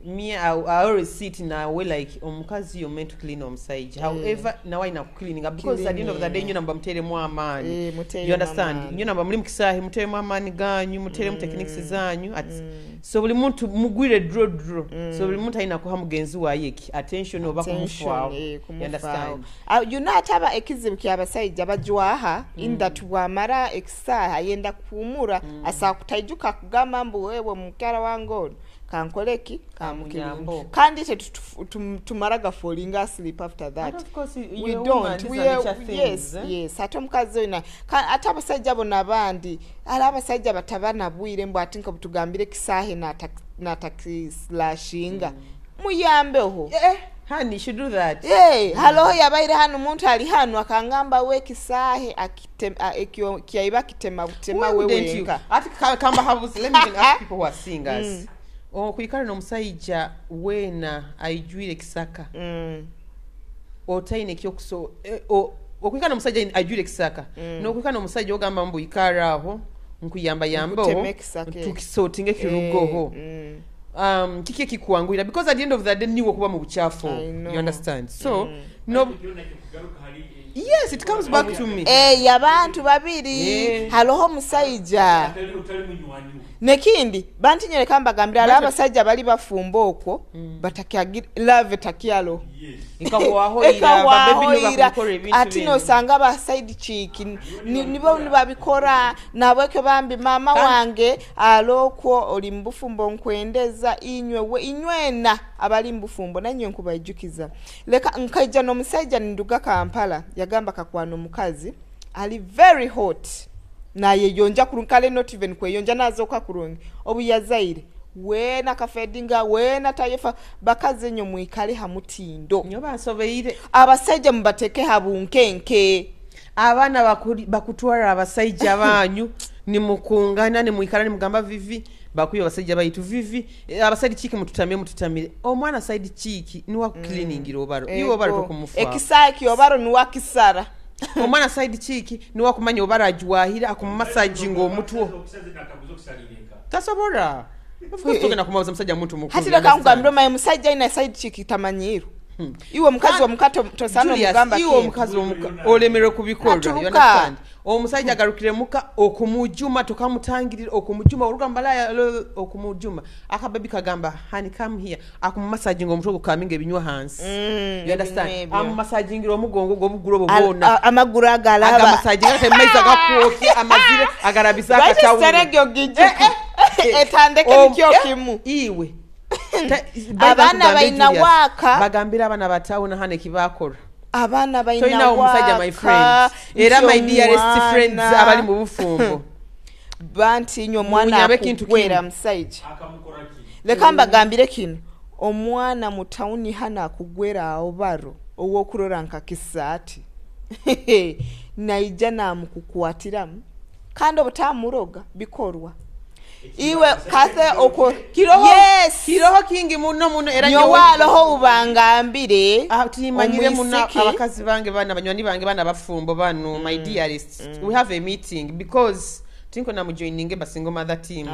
me, I always sit in a way like omukazi you're meant to clean omusajja. However, now I na cleaning because at the end of the day you namba mutere mu amani. You understand? You namba muri mukisahi mutere mu amani ganyu, mutere mu techniques zanyu. So buli muntu mugwire draw. So buli muntu aina kuha mugenzi waye attention oba kumufwa. You understand? You know ataba ekizibu kyabasajja bajwaha in that wamara ekisaha yenda kumura asa kutayijuka kugamba mbu wewe mukara wangono. kankoleki kamukinyambo kandi tumaraga falling asleep after that. And of course we don't. Yes ate omukazi oyina ate abasajja bona abandi ala abasajja batabana bwire mbu atinka butugambire kisahe na taxi slashinga muyambeho honey should do that. Halo yabaire hano muntu ali hano akangamba we kisahe ekyo kyaiba kitema butema wewenka ati kamba have let me even ask people who are seeing us kwikara no musajja wena ayijwire kisaka otaine kyokuso okwikara no musajja ayijwire kisaka no kwikara no musajja ogamba mbu ikara aho nkuyamba yambo tukisotinge kirugoho kiki kikuangwira because at the end of the day niwo kuba mu buchafu you understand so no yes it comes back to me yabantu babiri haloho musajja nekindi bantinyere kamba gambira ala abasajja bali bafumba okwo batakiagira love takialo ikawahoira ati no sanga ba side chick nibo nibabikora nabweke bambi mama wange alokwo oli mbufumbo nkwendeza inywena abali mbufumbo nanywe nkubajukiza leka nkaija no musajja nduga Kampala yagamba kakwana omukazi ali very hot na yeyonja kurunkale not even kweyonja nazoka kurungi obuyazaire wena kafedinga wena tayefa bakaze nyo muikale hamutindo nyo basobeire abasajja mubateke habunkenke abana bakutwara abasajja banyu ni mukungana ni muikala ni mugamba vivi bakuyo abasajja bayitu vivi abasajja chiki mututamire omwana side chiki ni wa cleaning obaro iwo baro tokumufa ekisaki obaro ni wa kisara omwana side chiki ni wa kumanya obaro ajwahira akumassage ngo omutwo tasobora of course tokena kumaza musajja muntu mukuru hati lokanga mroma musajja ina side chiki tamanyiru iwe mukazi wa mukato tosano mugamba iwe mukazi wa olemere kubikora you understand omusajja agarukire muka okumujuma tokamutangirira okumujuma urugambala okumujuma akababi kagamba hani come here akumassage ngo mutwo kaminga ebinywa hansi you understand amassaging omugongo gobuguro bobona amaguru agalaba amassaging ate maiza gakuoki amazire agarabisa akatawu serege gije etandeke kyokimu iwe abana baina waka bagambira abana batawuna hane kibakora abana baina waka omusajja my friends era my dearest friends abali mu bufumbo banti nyo mwana akwera musajja lekamba gambire kino omwana mutauni hana akugwera obaro owo kuroranka kisati naija mukukwatiramu kandi obutamuroga bikorwa iwe kase oko kiroho kingi muno era nyo waloho ubangambire timanyire muno abakazi bange bana banywani bange bana bafumbo bano my dearest we have a meeting because tinko na mujoininge basingo mother team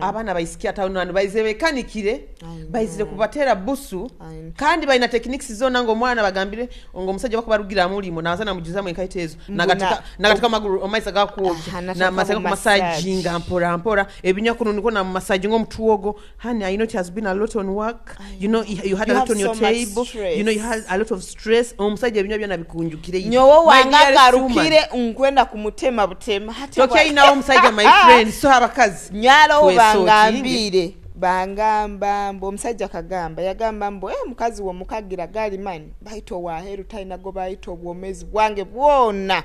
abana bayisikia tawo nanu bayizebe kanikire bayizire kubatera busu kandi bayina techniques zona ngo mwana bagambire ngo musajja bakubarugira mulimo nazana mujuza mu ikaitezo nagatika maguru omaisa gaku na masaka ku massaging ampora ebinya kuno niko na massaging omutuogo honey I know it has been a lot on work you know you had a lot on your table you know you had a lot of stress omusajja ebinya byona bikunjukire nyowo wanga garukire unkwenda kumutema butema hati okay now my friend so abakazi nyalo bangambire bangamba mbo musajja kagamba yagamba mbo mukazi wo mukagira gali mani baito waheru taina go baito bwomezi bwange bwona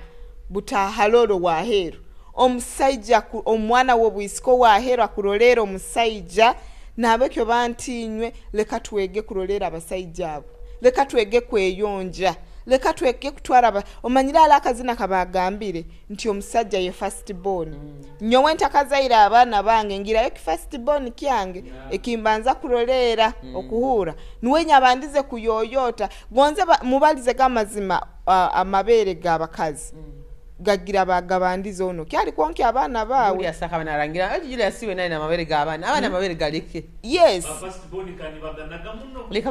butahalolo waheru omusajja omwana wo bwisiko waheru akurolera omusajja nabekyo bantinywe leka twege kurolera abasajja abo leka twege kweyonja leka tweke kutwara omanyira alakazina kabagambire nti omusajja ye first born nyowe ntakazaira abana bange ngira yo first born kyange ekimbanza kurolera okuhura nuwenya abandize kuyoyota gonze mubalize gamazima amabere gabakazi gagira bagabandize ono kyali konke abana bawe yasaka banarangira ajira yasiwe nani amabere gabana abana amabere galike yes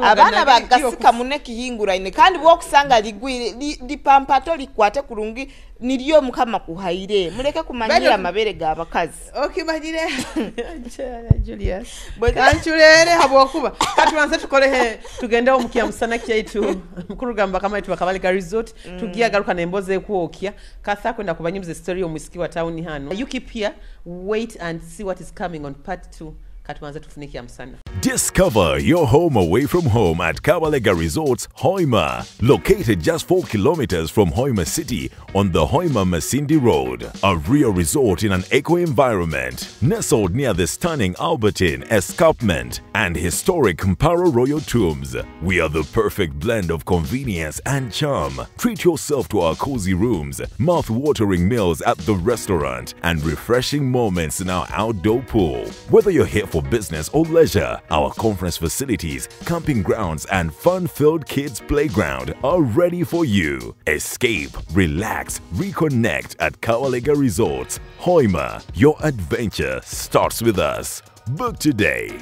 abana bagasika muneki hingura ine kandi bokusanga ligwire lipampato likwate kurungi niriyo mukama kuhaire muleke kumanyira amabere gabakazi okay bagire Julius kanchulere habokuba katuanze tukole tugenda omukiya musana kyaitu mkurugamba kama itu bakabalika resort tugia garuka nemboze kwokya katha kwenda kubanyuza story omusiki wa town hano you keep here wait and see what is coming on part 2 katuanze tufunikia musana Discover your home away from home at Kabalega Resorts, Hoima, located just 4 kilometers from Hoima City on the Hoima-Masindi Road. A real resort in an eco-environment, nestled near the stunning Albertine Escarpment and historic Mparo Royal Tombs. We are the perfect blend of convenience and charm. Treat yourself to our cozy rooms, mouth-watering meals at the restaurant, and refreshing moments in our outdoor pool. Whether you're here for business or leisure, our conference facilities, camping grounds, and fun-filled kids' playground are ready for you. Escape, relax, reconnect at Kawalega Resorts, Hoima. Your adventure starts with us. Book today.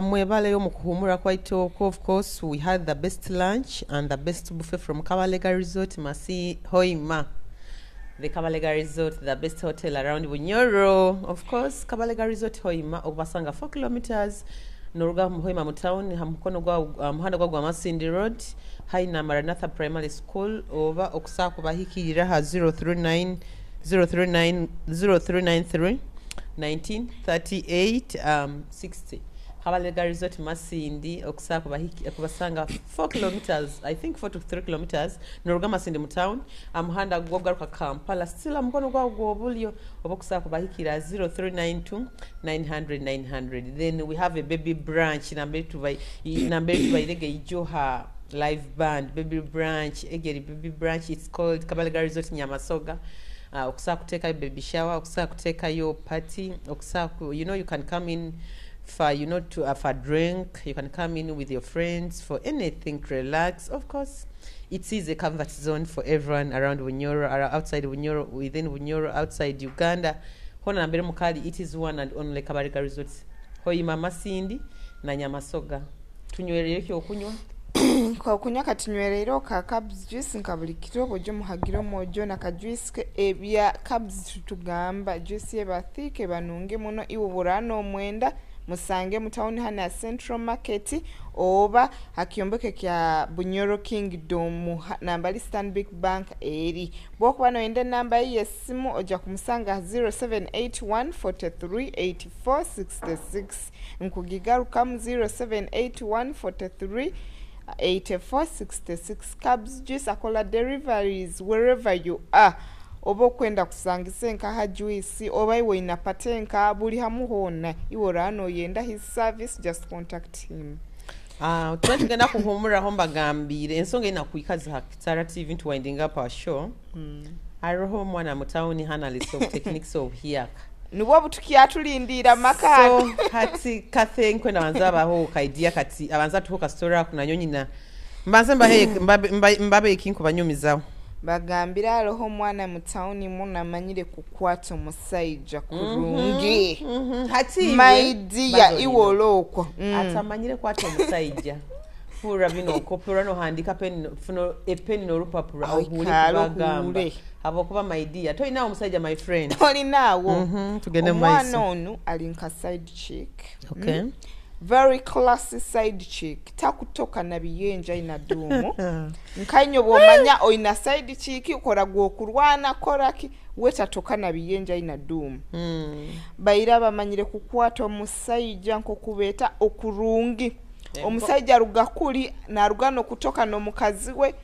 Mwebale yo mukuhumura kwa itoko. Of course, we had the best lunch and the best buffet from Kabalega Resort, Masi Hoima. The Kabalega Resort, the best hotel around Bunyoro. Of course, Kabalega Resort Hoima, Obasanga 4 kilometers. Noruga Hoima Mutown, Hamkono Muhanda Gwa Masindi Road, Haina Maranatha Primary School, over Oksaku Bahiki Raha 0393 1938 60. Kabalega Resort Masindi Oksaku Bahiki Akubasanga 4 kilometers, I think 4 to 3 kilometers. Noruga Masindi Mutown, Amhanda Gogaruka Kampala, still Amkono Gwa Gobulio, Oksaku Bahiki 0392 900. Then we have a baby branch in Nambetu by Joha live band, baby branch, baby branch. It's called Kabalega Resort Nyamasoga. Oksaku take a baby shower, Oksaku take a your party, Oksaku, you can come in for, for a drink, you can come in with your friends for anything to relax. Of course, it is a comfort zone for everyone around Bunyoro, outside Bunyoro, within Bunyoro, outside Uganda. Hona Nambere Mukali, it is one and only Kabalega Resorts. Hoima Masindi na Nyamasoga. Tunywerere ki okunywa? Kwa kunywa katunywerero ka cabs juice nkabuli kitobo jo muhagiro mojo na ka juice ke ebya cabs tutugamba juice eba thike banunge muno iwuburano mwenda musange mutawuni hana Central Market oba akiyomboke kya Bunyoro Kingdom nambali Stanbic Bank eri bwokuba noyenda namba yesimu oja kumusanga 0781438466 nkugigaruka mu 0781438466 cabs juice akola deliveries wherever you are. Obo kwenda kusangise nka ha juice oba iwe inapatenka buli hamuhona iworano yenda his service, just contact him. Tunatugenda kuhumura homba gambire ensonga inakuikazi ha Kitara TV to winding up our show. Aroho mwana mutawuni hana list of techniques of here. Nubo butukia tulindira makani. So hati kathe nkwenda wanzaba ho kaidia kati abanza tuhoka story kuna nyonyi na mbabe ikinku banyumizaho. Bagambira roho mwana mutauni muna manyire kukwata omusayija kurungi. Hati maidia iwoloko. Atamanyire kwata omusayija. Fura bino kopura no handika pen funo epeni no rupapura ohuli bagamba. Abokuba maidia. Toi na omusayija my friend. Toi nawo. Tugende maiso. Mwana onu alinka side chick. Okay. Very classy side chick. Takutoka na biyenja ina dumu. Nkanyo bomanya oina side chick ukora gwokurwana koraki weta toka na biyenja ina dumu. Baira bamanyire kukwata omusayija nko kubeta okurungi. Omusayija rugakuli na rugano kutoka no mukazi we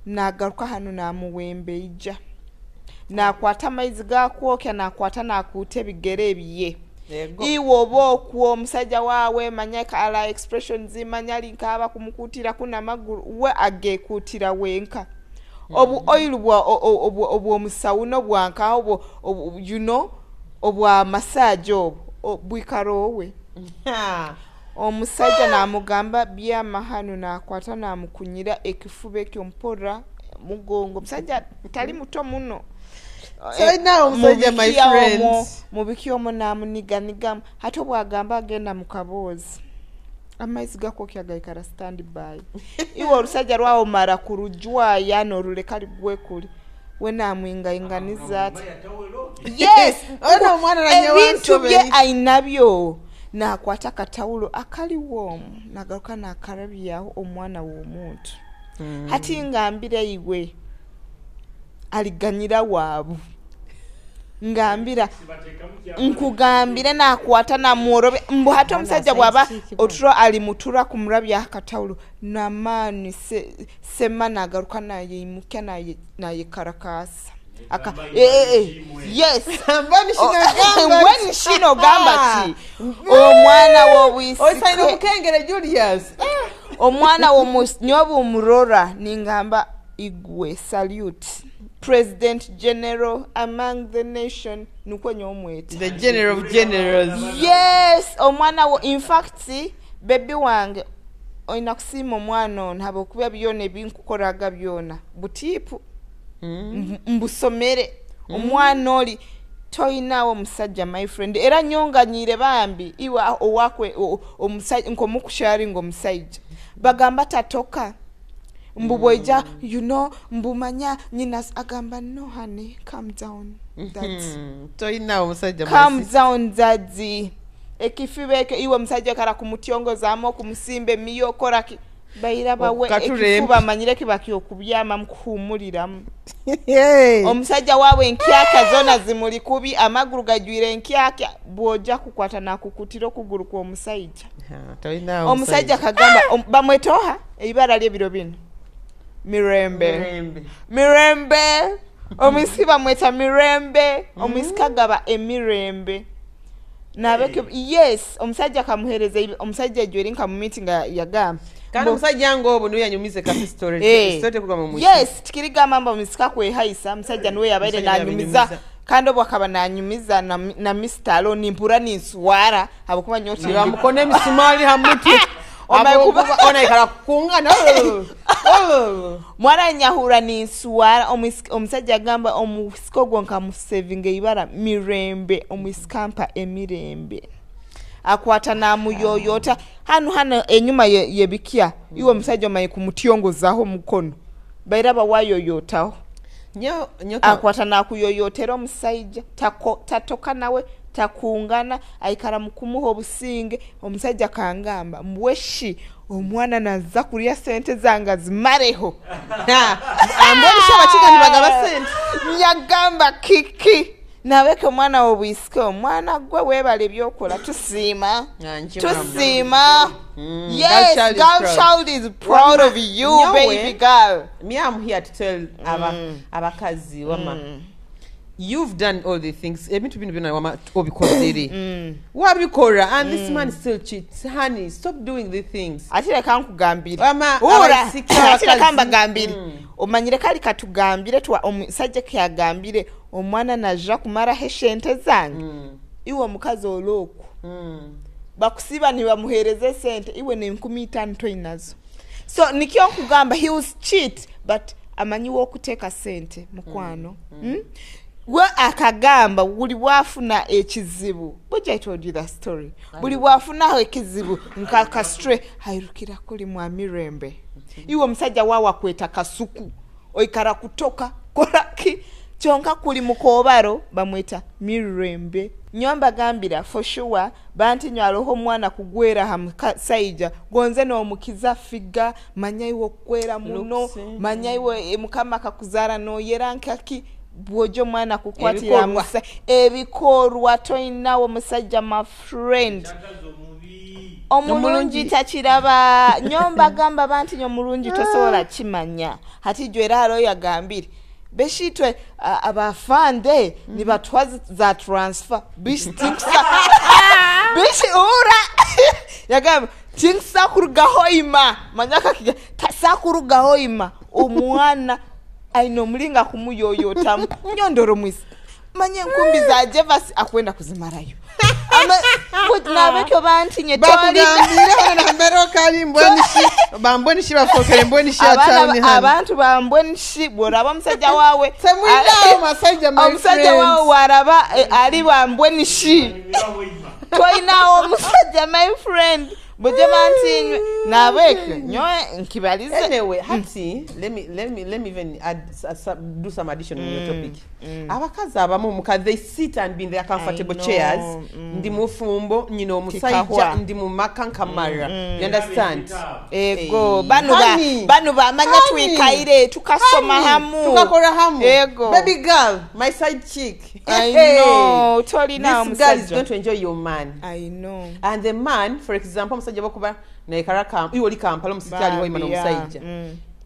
na garuka hano na muwembeija. Na kwata maizi gakwokya na kwata na kute bigere biye. Iwo boku omusajja wawe manyaka ala expressions manyali nkaba kumukutira kuna maguru we agekutira wenka obu oil bwa obu omusawuno bwanka obu obwa massage obu bwikarowe omusajja na mugamba bya mahanu na kwata na mukunyira ekifube kyompora mugongo musajja tali muto muno. So now musajja my friend mubikyomo namuniganiga hato bwagamba agenda mukabozi amaizi gako kyagaikara stand by iwo rusajja rwawo mara kurujwa yano rulekali gwekuli we namwinga inganiza ati yes ono mwana na nyawanso ebintu bye ainabyo nakwata katawulo akaliwo nagaruka nakarabyaho omwana w'omuntu hati ngambira iwe aliganyira wabu ngambira nkugambire nakwata na mworobe mbu hati omusajja bwaba oturo ali mutura kumurabya akatawulo namani sema nagaruka naye imukya naye karakasa aka yes mbani shino gamba ti omwana w'obwisi osaino mukengere Julius omwana w'omusnyobu umurora ningamba igwe salute President General among the nation nukwenye omwete the general of generals yes omwana wo in fact baby wange oina kusima omwana ntabo kuba byone binkukoraga byona butipu mbusomere omwana oli toyinawo musajja my friend era nyonganyire bambi iwa owakwe omusajja nkomukusharinga omusajja bagamba tatoka mbubweja you know mbumanya nyina agamba no honey calm down that's toyinawo musajja calm down daddy ekifibeke iwe musajja kara kumutyongozamo kumusimbe miyo koraki bayira bawe ekifuba manyire kibaki okubyama mkuhumuliramu omusajja wawe enkyaka zona zimuli kubi amaguru gajwire enkyaka bwoja kukwata na kukutiro kuguru kwa omusajja omusajja kagamba bamwetoha ibara lyebiro bino mirembe omisiba mweta mirembe omisikagaba emirembe nabeke yes omusajja kamuhereza omusajja jweri nka mu meeting yagamba kandi omusajja ngobo niwe yanyumize kasi story kuga mu yes tikiriga mamba omisika kwe haisa omusajja niwe yabaire nanyumiza kandi obwakaba nanyumiza na Mr. Aloni mpura ninswara abakuba nyoti bamukone misumali hamutu ona ikala kungana mwana nyahura ninswara omusajja gamba omusiko gwanka mu saving ibara mirembe omuskampa emirembe akwata na muyoyota hano enyuma yebikia iwe musajja mayi kumutyongozaho mukono bayiraba wayoyotaho akwata na kuyoyotera omusajja tatoka nawe takungana aikara mukumuho obusinge omusajja kangamba mbweshi omwana naza kuriya sente zanga zimareho amboni shabachika nibagaba sente nyagamba kiki naweke omwana obwisike omwana gwe webale byokola tusima yes girl child is proud of you baby girl me I'm here to tell abakazi wama you've done all the things ebintu bino bino wama obikozere wabikora and this man still cheats honey stop doing the things atire kankugambira ura atire kamba gambire omanyire kali katugambire twa omusajja kyagambire omwana naja kumara heshente zange iwe mukazi oloko bakusiba ni bamuhereze sente iwe ne 15 toinazo so nikyo kugamba he was cheat but amanyiwo okuteka sente mukwano we akagamba buli bwafuna ekizibu but I told you that story buli bwafuna ekizibu nkaka stray hairukira kuli mwa mirembe iwe musajja wawa kweta kasuku oikara kutoka koraki chonka kuli mukobaro bamweta mirembe nyomba gambira for sure banti nyaloho mwana kugwera hamsaija gonze no mukiza figa manyaiwo kwera muno manyaiwo mukama kakuzara no yerankaki bwojo mwana kukwatira musa ebikorwa toinawo musajja my friend omulungi takiraba nyomba gamba banti nyomulungi tosobola kimanya hati jweraro yagambire beshitwe abafande ni batwaza za transfer bishtinksa bishi ura yagamba tinksa kurugahoima manyaka kiga tasakurugahoima omwana aino mlinga kumuyoyota nyondoro mwisi manye nkumbi za Jevas akwenda kuzimarayo ama kutna bekyo banti nyetwali bagambira na mbero kali mbonishi bafokere mbonishi atani hano abantu bambonishi boraba musajja wawe semwindawo masajja my friends musajja wawe waraba ali bambonishi toinawo musajja my friend Boje manti nabeke nyoe nkibalize. Anyway, hati let me even do some addition on your topic. Abakazi abamu they sit and be in their comfortable chairs. Ndi mufumbo nyino musajja ndi mu makankamara. You understand? Ego banu ba manya twikaire tukasoma hamu. Tukakora hamu. Ego. Baby girl, my side chick. I know. Totally now. This girl is going to enjoy your man. I know. And the man, for example, musajja bakuba na ikaraka iwoli Kampala musajja ali hoima musajja.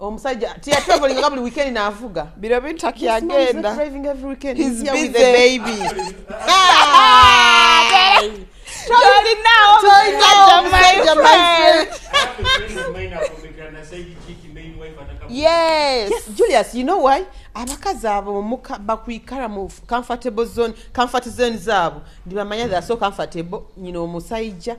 Omusajja tia traveling every weekend na avuga. Biro bintu akiyagenda. He's driving every weekend. He's here busy. With the baby. Totally now. My friend. Yes, Julius, you know why? Abakazi abo bakwikara mu comfortable zone zabo. Ndibamanya they are so comfortable, musajja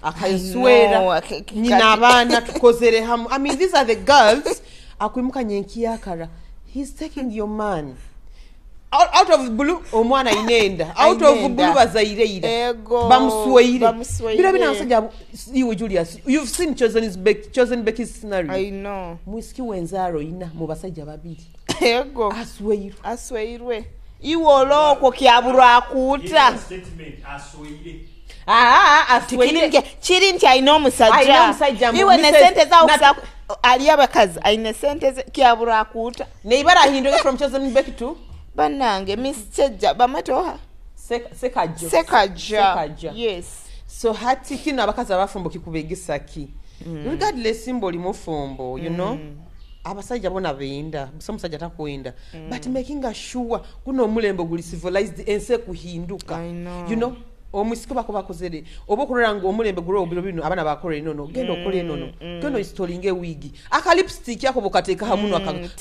akayiswera nyina abana tukozere hamu. I mean, these are the girls akwimuka nyenkiyakara. He's taking your man out of blue omwana inenda out of blue bazaireira bamsweire bila bina asajja iwe Julius, you've seen chosen Becky's scenario. I know Mwiski wenzaro ina mu basajja babiri ego asweirwe iwe oloko kyabura akuta asweire chiri nti aino musajja iwe ne sente za okusa ali abakazi aine sente kyabura akuta ne ibara hindoke from chosen Becky to banange misjja bamatoha sekaja. Yes, so hati kino abakazi abafumbo kikubegesa ki regardless symbol mufumbo you know abasajja bona benda musajja takwenda but making sure kuno mulembo guli civilized ense kuhinduka you know omusiko bakozere obokulera ngo omulembe guro biro bino abana bakore nono gendo okole nono gendo istolinge wigi aka lipstick yako bokateka hamuno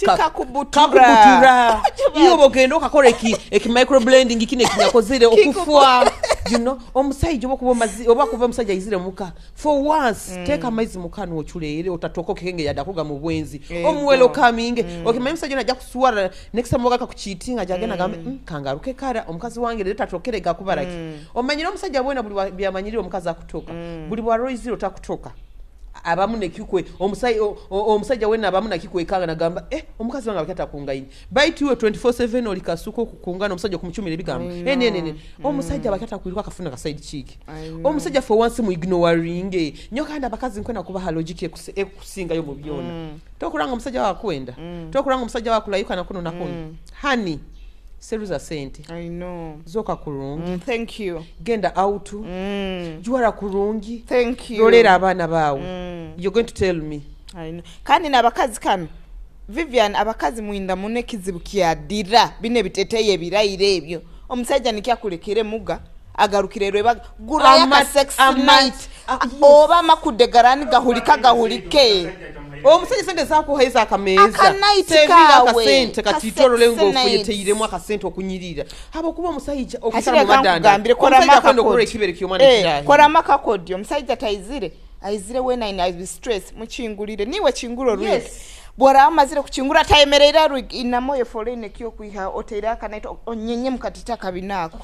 akakubutura iyo bogendo okakore eki microblending kine kinyakozere okufwa you know omusajja obakuba omusajja izire muka for once take amaizi mukano ochulere otatoka kenge yadakuga mu bwenzi omuwelo kaminge okimanya omusajja najja kusuwara next time okaka kuchitinga jagena gambe kangaruke kara omukazi wange leta tokerega kubaraki omanyira omusajja bwena buli byamanyirira omukazi akutoka buli bwa roiziro takutoka abamu nekikwe omusajja wena abamu nakikwe kanga nagamba omukazi wange abakata kungaini bite we 24/7 oli kasuko kukungana omusajja kumchumira bigamba nene omusajja abakata kuiruka kafuna ka side chick omusajja for once mu ignoring nyokanda abakazi nkwena kuba logic ekusinga yo mu byona tokuranga omusajja wakwenda tokuranga omusajja wakulayuka nakuno nakuno hani seruza sente. I know. Zoka kurungi. Thank you. Genda autu. Juara kurungi. Thank you. Rolera abana bawo. You're going to tell me. I know. Kandi nabakazi kano. Vivian abakazi muinda mune kizibu kiadira. Bine biteteye biraire ebyo. Omusajja nikya kulekere muga. Agarukire rweba gura ya sexy night. Oba makudegarani gahulike. Omusajja sente zako heza akameza. Sevinga akasente katitoro lengo ofuyeteyiremu akasente okunyirira. Habo kuba omusajja okusala mwadanda. Omusajja kando kure kibere kyomwana kirahi. Kora maka kodi omusajja taizire. Aizire when I be stress muchingulire. Niwe chingulo rwe. Yes. Bora amazire kuchingura tayemerera inamoye foreign kiyo kuiha oteira kanaito onyenye mukatita kabinako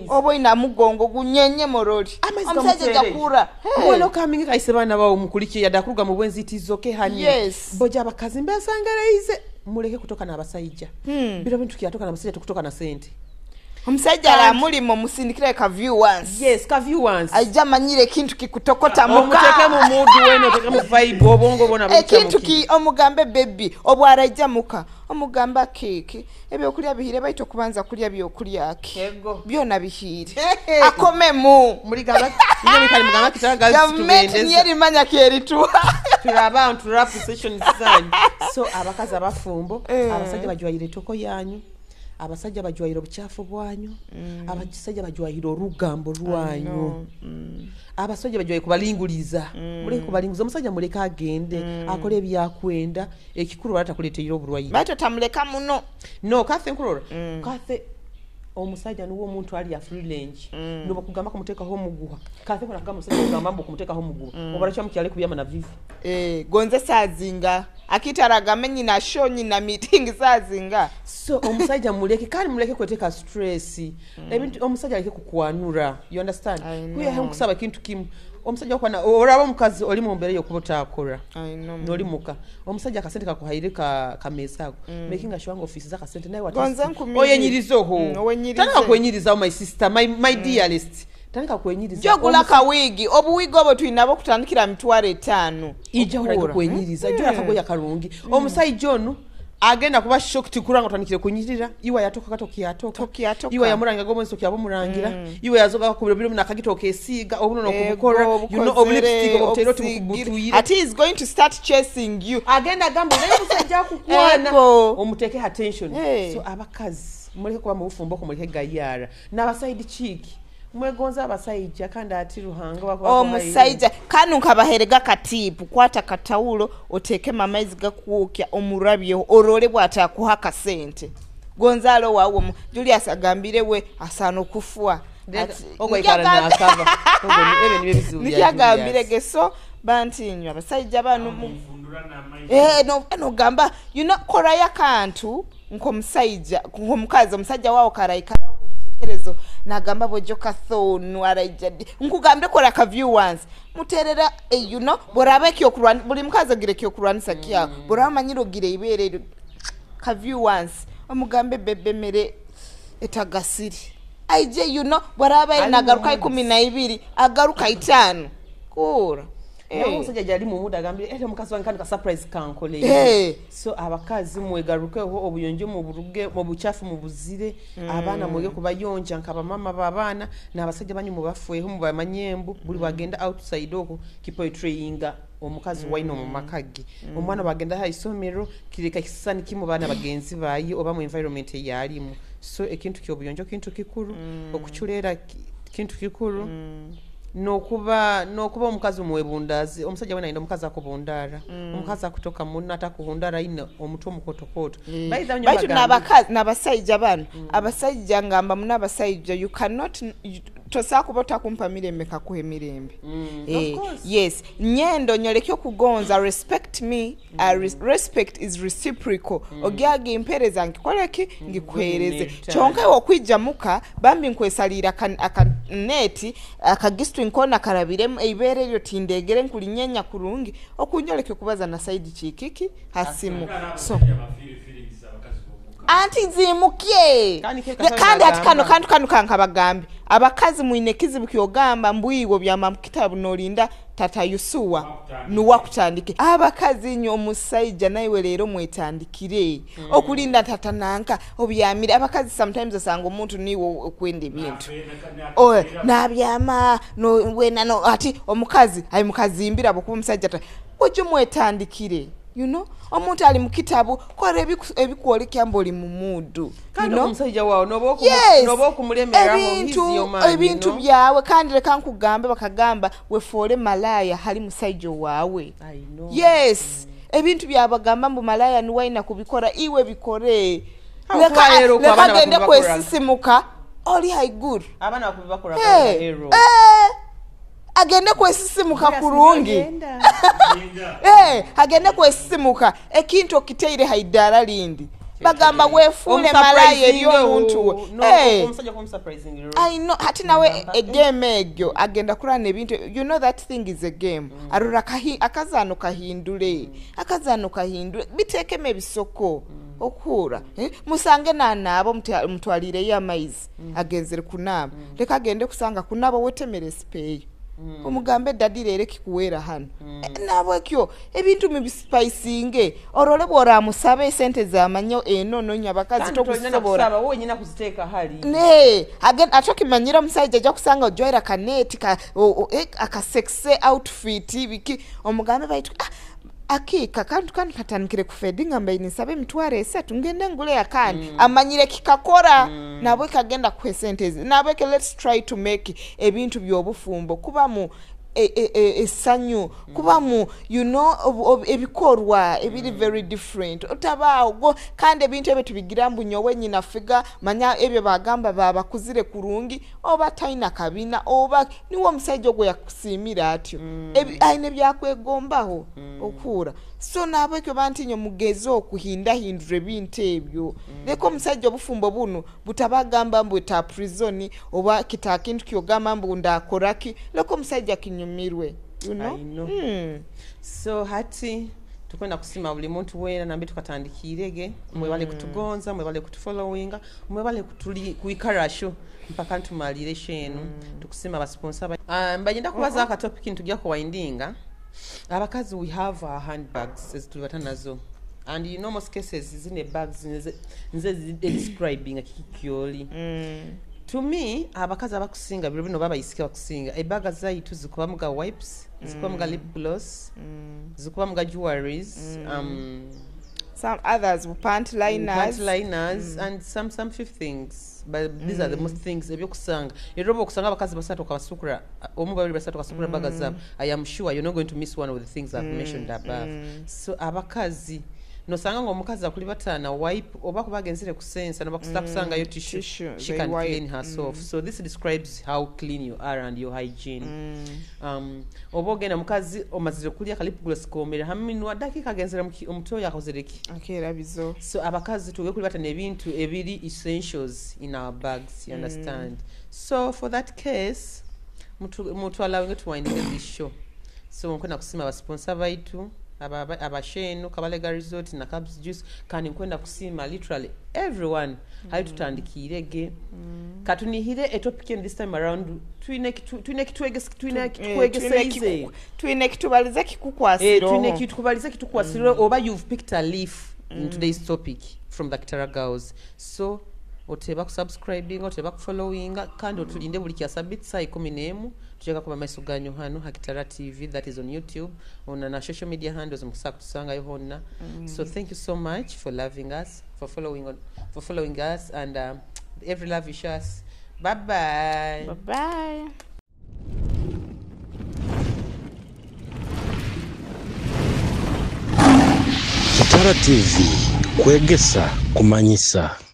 obo ina mugongo gunyenye morori omusajja jakura ubona kamingi kaisebana bawo mukulike yadakuruga mu bwenzi tizoke hani boja abakazi mbesangereize muleke kutoka na abasajja biro bintu kiyatoka na abasajja kutoka na sente omusajja la mulimo musindikire ka viewers. Yes, ka viewers. Ajamanyire kintu kikutokota muka. Omuteke mu mood weno oteke mu vibe obongo bona bukya muki. Kintu ki omugambe baby obwara jamuka. Omugamba cake. Ebyo kulya bihire baito kubanza kulya byo kulya ake. Byona bihire. Akome mu. Muri gaba. Iyo bikali mugamba Kitara girls tubendeza. Yeri manya keri tu. Turaba on rap session design. So abakazi abafumbo, abasajja bajwayire toko yanyu. Abasajja bajwayiro buchafu bwanyu abasajja bajwayiro rugambo rwanyu abasajja bajwaye kubalinguliza muleke kubalinguza omusajja muleka agende akole ebyakwenda ekikuru balatakuleetera oburwayi bato tamuleka muno no kafe nkulora kafe omusajja nuwo omuntu ali ya free range nubo kugamba kumuteka ho muguha kafe kuna kama omusajja kugamba mbo kumuteka ho muguha obaracha mukyale kubyama na vivi gonze sazinga Kitara gamenyi na show nyina meeting sazinga so omusajja muleke kali muleke kweteka stress ebintu omusajja aleke kukwanura you understand kuya hem kusaba kintu kimu omusajja okwana olaba omukazi oli mu mbeera y'okuba akora noli muka omusajja akasente kakuhaire kameesa ako making sure nga office zakasente naye oyenyirizeho tanaka kwenyirizaho my sister my dearest tanaka kwenyiriza jogula kawigi obuwigi obwo tulinabo kutandikira mitwalo 5 ija olaka kwenyiriza ija olaka goya kalungi omusajja ono agenda kuba shocked kuranga otandikire kunyirira iwa yatoka katoki yatoka iwa yamuranga gomwenso kyabo murangira iwa yazoga ku biro nakagitoka esiga obuno nokukora oblipstick obutero tukubutuyira ati is going to start chasing you agenda gamba naye musajja kukwana omuteke attention so abakazi muleke kuba mu bufumbo ko muleke gayara n'abaside chick mwegonza abasajja kandi ati ruhanga bakwa omusajja kanu nkabaherega katipu kwata katawulo oteke mamaizi gakuokya omurabye orole bwata kuhaka sente gonzalo wawo Julius agambire we asano kufua ogwikara nakava ebe nibe bizu nikagambire geso bantinywa abasajja banu no gamba koraya kantu nkomusajja nkomukazi omusajja wawo karaikara kerezo nagamba bojoka thonu arajadi nkugambe kola ka view once muterera borabe kyo kurwana buli mukaza gire kyo kurwanisa kya borama nyiro gire ibere ka view once omugambe bebe mere etagasiri aije borabe nagaruka 12 agaruka 5 kura omusajja jali mu muda agambye mukazi wange kandi ka surprise kankole so abakazi mwegarukeho obuyonjo mu buruge mu buchafu mu buzire abana mwege kubayonja nkaba mama babana n'abasajja banyu mu bafweho mu bamanyembu buli bagenda outside oko kipoetrayinga omukazi waino mu makagi omwana bagenda ha isomero kireka kisani kimu bana bagenzi bayi oba mu environment yalimu so ekintu kyobuyonjo kintu kikuru okuchulera kintu kikuru nokuba omukazi mwebundazi omusajja wena ndo mukazi akubundara omukazi akutoka munna atakuhundara ine omutwe mukotokoto baitu n'abasajja bano abasajja ngamba muna abasajja you cannot tosakuba takumpa mirembe kakuhe mirembe yes nyendo nyolekyo kugonza respect me respect is reciprocal ogyage impereza nkikoleki ngikwereze chonke okwijja muka bambi nkwesalira akaneti akagistu nkona karabiremu eibere lyo tindegere nkulinyenya kurungi okunyolekyo kubaza na side chikiki hasimu so anti zimukie kandi ati kano kankabagambi abakazi muinekizi bukyogamba mbwiwo byama mukitabu nolinda tata Yusuwa nuwa kutandike abakazi nyo omusajja nayiwe lero mwetandikire okulinda tata nanka obyamire abakazi sometimes asanga omuntu niwo okwenda ebintu nabyama no wena no ati omukazi ayi mukazi imbira bokuba omusajja ojo mwetandikire omuntu ali mu kitabu kora ebikuolekya mboli mu mudu kandi omusajja wawo nobokumulemberaho ebintu byawe kandi leka nkugambe bakagamba wefole malaya hali musajja wawe yes ebintu byabagamba mbu malaya niwaina kubikora iwe bikore leka gende kwesisimuka oli haiguru abana bakubibakora agende kwesisimuka kurungi agende kwesisimuka ekintu okiteire haidara lindi bagamba wefule malaya eriyo omuntu I know hati nawe game egyo agenda kurana ebintu that thing is a game arura akazano kahindule bitekeme bisoko okura musange nabo mutwalire ya maize agenzere kunaba leka agende kusanga kunaba wetemere speyo omugambe dadi lere kikuwera hano nabo kyo ebintu mbispicinge orole bora musabe sente za manyo nonya bakazi tokusobora wowe nyina kuziteka hali atoki manyira musajja ja kusanga ojoira kaneti aka sexy outfit biki omugambe baitu akika kantu katanikire kufedinga mbaye nisabe mitware 3 ngende ngule yakani amanyire kikakora nabo kagenda kwesentezi nabo let's try to make ebintu byobufumbo kuba mu esanyu kuba mu ebikorwa ebiri very different otabawo kandi ebintu ebyo tubigirambu nyowe nyina figa manya ebyo bagamba babakuzire kurungi oba taina kabina oba niwo musajja gwe yakusimira atyo aine byakwegombaho okura so nabwekyo bantinyo mugeze okuhindahindura ebintu ebyo leko omusajja obufumbo buno butabagamba mbu ta prison oba kitakintu kyogamba mbu ndakoraki leko omusajja kinyumirwe you know? I know. So hati tukwenda kusima buli muntu wera nambi tukatandikirege mwebale kutugonza mwebale kutufollowinga mwebale kuikarasho mpaka ntumalire shenu tukusima ba sponsor mbagenda kubaza aka topic ntujja ko windinga abakazi we have our handbags as tulibata nazo and in most cases zine bags nze describing akikyoli to me abakazi abakusinga biro bino baba isike bakusinga ebaga zaitu zikuba mga wipes zikuba mga lip gloss zikuba mga jewelries some others pant liners and some few things but these are the most things ebyokusanga erobo kusanga abakazi basatu kabasukura omubabiri basatu kasukura baga zabo I am sure you're not going to miss one of the things I've mentioned above so abakazi nosanga ngomukazi akuli batana wipe oba kubagenzire kusensa nabakusta kusanga yo tissue she can clean herself so this describes how clean you are and your hygiene obogena mukazi omazire kulya lip gloss komera haminwa dakika agenzera omutoya akozereki akera bizo so abakazi tuwe kuli batana ebintu ebiri essentials in our bags you understand so for that case mutu allowing to wind this show so mukona kusima ba sponsor baitu abashenu Kabalega Resort na Cabs Juice kandi nkwenda kusima literally everyone hayi tutandikirege katunihire a topic in this time around twine kitubaliza kikukwasiro twine kitubaliza kitukwasiro oba you've picked a leaf in today's topic from the Kitara girls so oteba kusubscribing oteba kufollowing kandi otulinde buli kyasabit saa 10 tujeka kuba maiso ganyu hano Kitara TV that is on YouTube on our social media handles mukisa kutusanga yona so thank you so much for loving us for following us and every love you show us bye bye Kitara TV Kwegesa Kumanyisa.